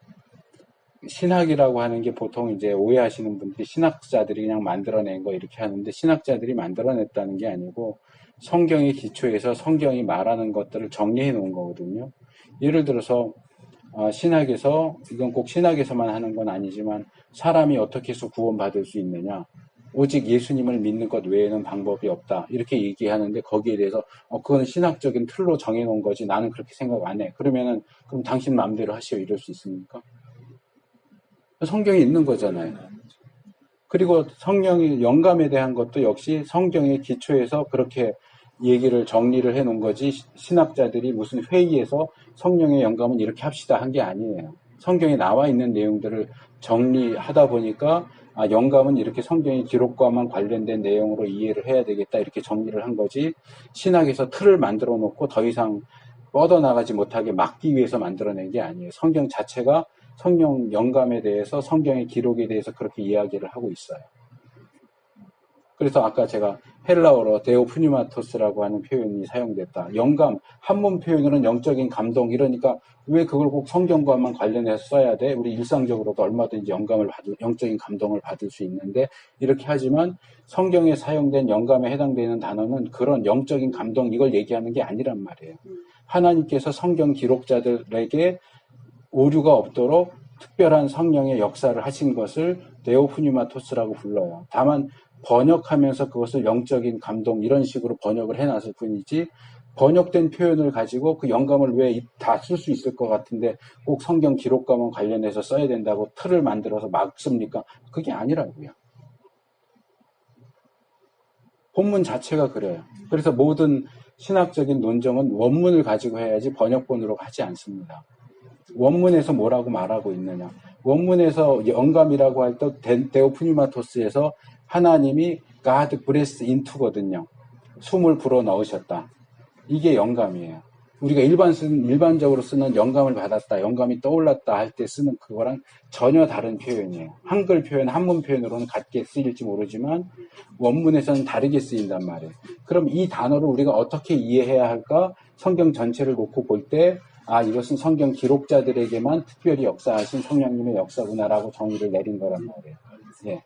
신학이라고 하는 게 보통 이제 오해하시는 분들이 신학자들이 그냥 만들어낸 거 이렇게 하는데, 신학자들이 만들어냈다는 게 아니고 성경의 기초에서 성경이 말하는 것들을 정리해 놓은 거거든요. 예를 들어서 신학에서, 이건 꼭 신학에서만 하는 건 아니지만, 사람이 어떻게 해서 구원받을 수 있느냐, 오직 예수님을 믿는 것 외에는 방법이 없다, 이렇게 얘기하는데, 거기에 대해서 그건 신학적인 틀로 정해놓은 거지 나는 그렇게 생각 안 해, 그러면은 그럼 당신 마음대로 하시오, 이럴 수 있습니까? 성경에 있는 거잖아요. 그리고 성령의 영감에 대한 것도 역시 성경의 기초에서 그렇게 얘기를 정리를 해 놓은 거지, 신학자들이 무슨 회의에서 성령의 영감은 이렇게 합시다 한 게 아니에요. 성경에 나와 있는 내용들을 정리하다 보니까 영감은 이렇게 성경의 기록과만 관련된 내용으로 이해를 해야 되겠다, 이렇게 정리를 한 거지, 신학에서 틀을 만들어 놓고 더 이상 뻗어나가지 못하게 막기 위해서 만들어낸 게 아니에요. 성경 자체가 성령 영감에 대해서, 성경의 기록에 대해서 그렇게 이야기를 하고 있어요. 그래서 아까 제가 헬라어로 데오프니마토스라고 하는 표현이 사용됐다. 영감, 한문 표현으로는 영적인 감동, 이러니까 왜 그걸 꼭 성경과만 관련해서 써야 돼? 우리 일상적으로도 얼마든지 영적인 감동을 받을 수 있는데, 이렇게 하지만 성경에 사용된 영감에 해당되는 단어는 그런 영적인 감동, 이걸 얘기하는 게 아니란 말이에요. 하나님께서 성경 기록자들에게 오류가 없도록 특별한 성령의 역사를 하신 것을 데오프니마토스라고 불러요. 다만 번역하면서 그것을 영적인 감동, 이런 식으로 번역을 해놨을 뿐이지, 번역된 표현을 가지고 그 영감을 왜 다 쓸 수 있을 것 같은데 꼭 성경 기록과만 관련해서 써야 된다고 틀을 만들어서 막 씁니까? 그게 아니라고요. 본문 자체가 그래요. 그래서 모든 신학적인 논정은 원문을 가지고 해야지 번역본으로 하지 않습니다. 원문에서 뭐라고 말하고 있느냐, 원문에서 영감이라고 할 때 데오프니마토스에서 하나님이 God breathed into거든요. 숨을 불어 넣으셨다. 이게 영감이에요. 우리가 일반적으로 쓰는 영감을 받았다, 영감이 떠올랐다 할 때 쓰는 그거랑 전혀 다른 표현이에요. 한글 표현, 한문 표현으로는 같게 쓰일지 모르지만 원문에서는 다르게 쓰인단 말이에요. 그럼 이 단어를 우리가 어떻게 이해해야 할까? 성경 전체를 놓고 볼 때 이것은 성경 기록자들에게만 특별히 역사하신 성령님의 역사구나라고 정의를 내린 거란 말이에요. 예.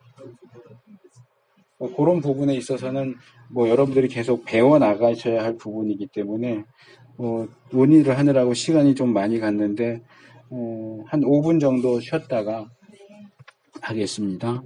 그런 부분에 있어서는 여러분들이 계속 배워나가셔야 할 부분이기 때문에 논의를 하느라고 시간이 좀 많이 갔는데 한 5분 정도 쉬었다가 하겠습니다.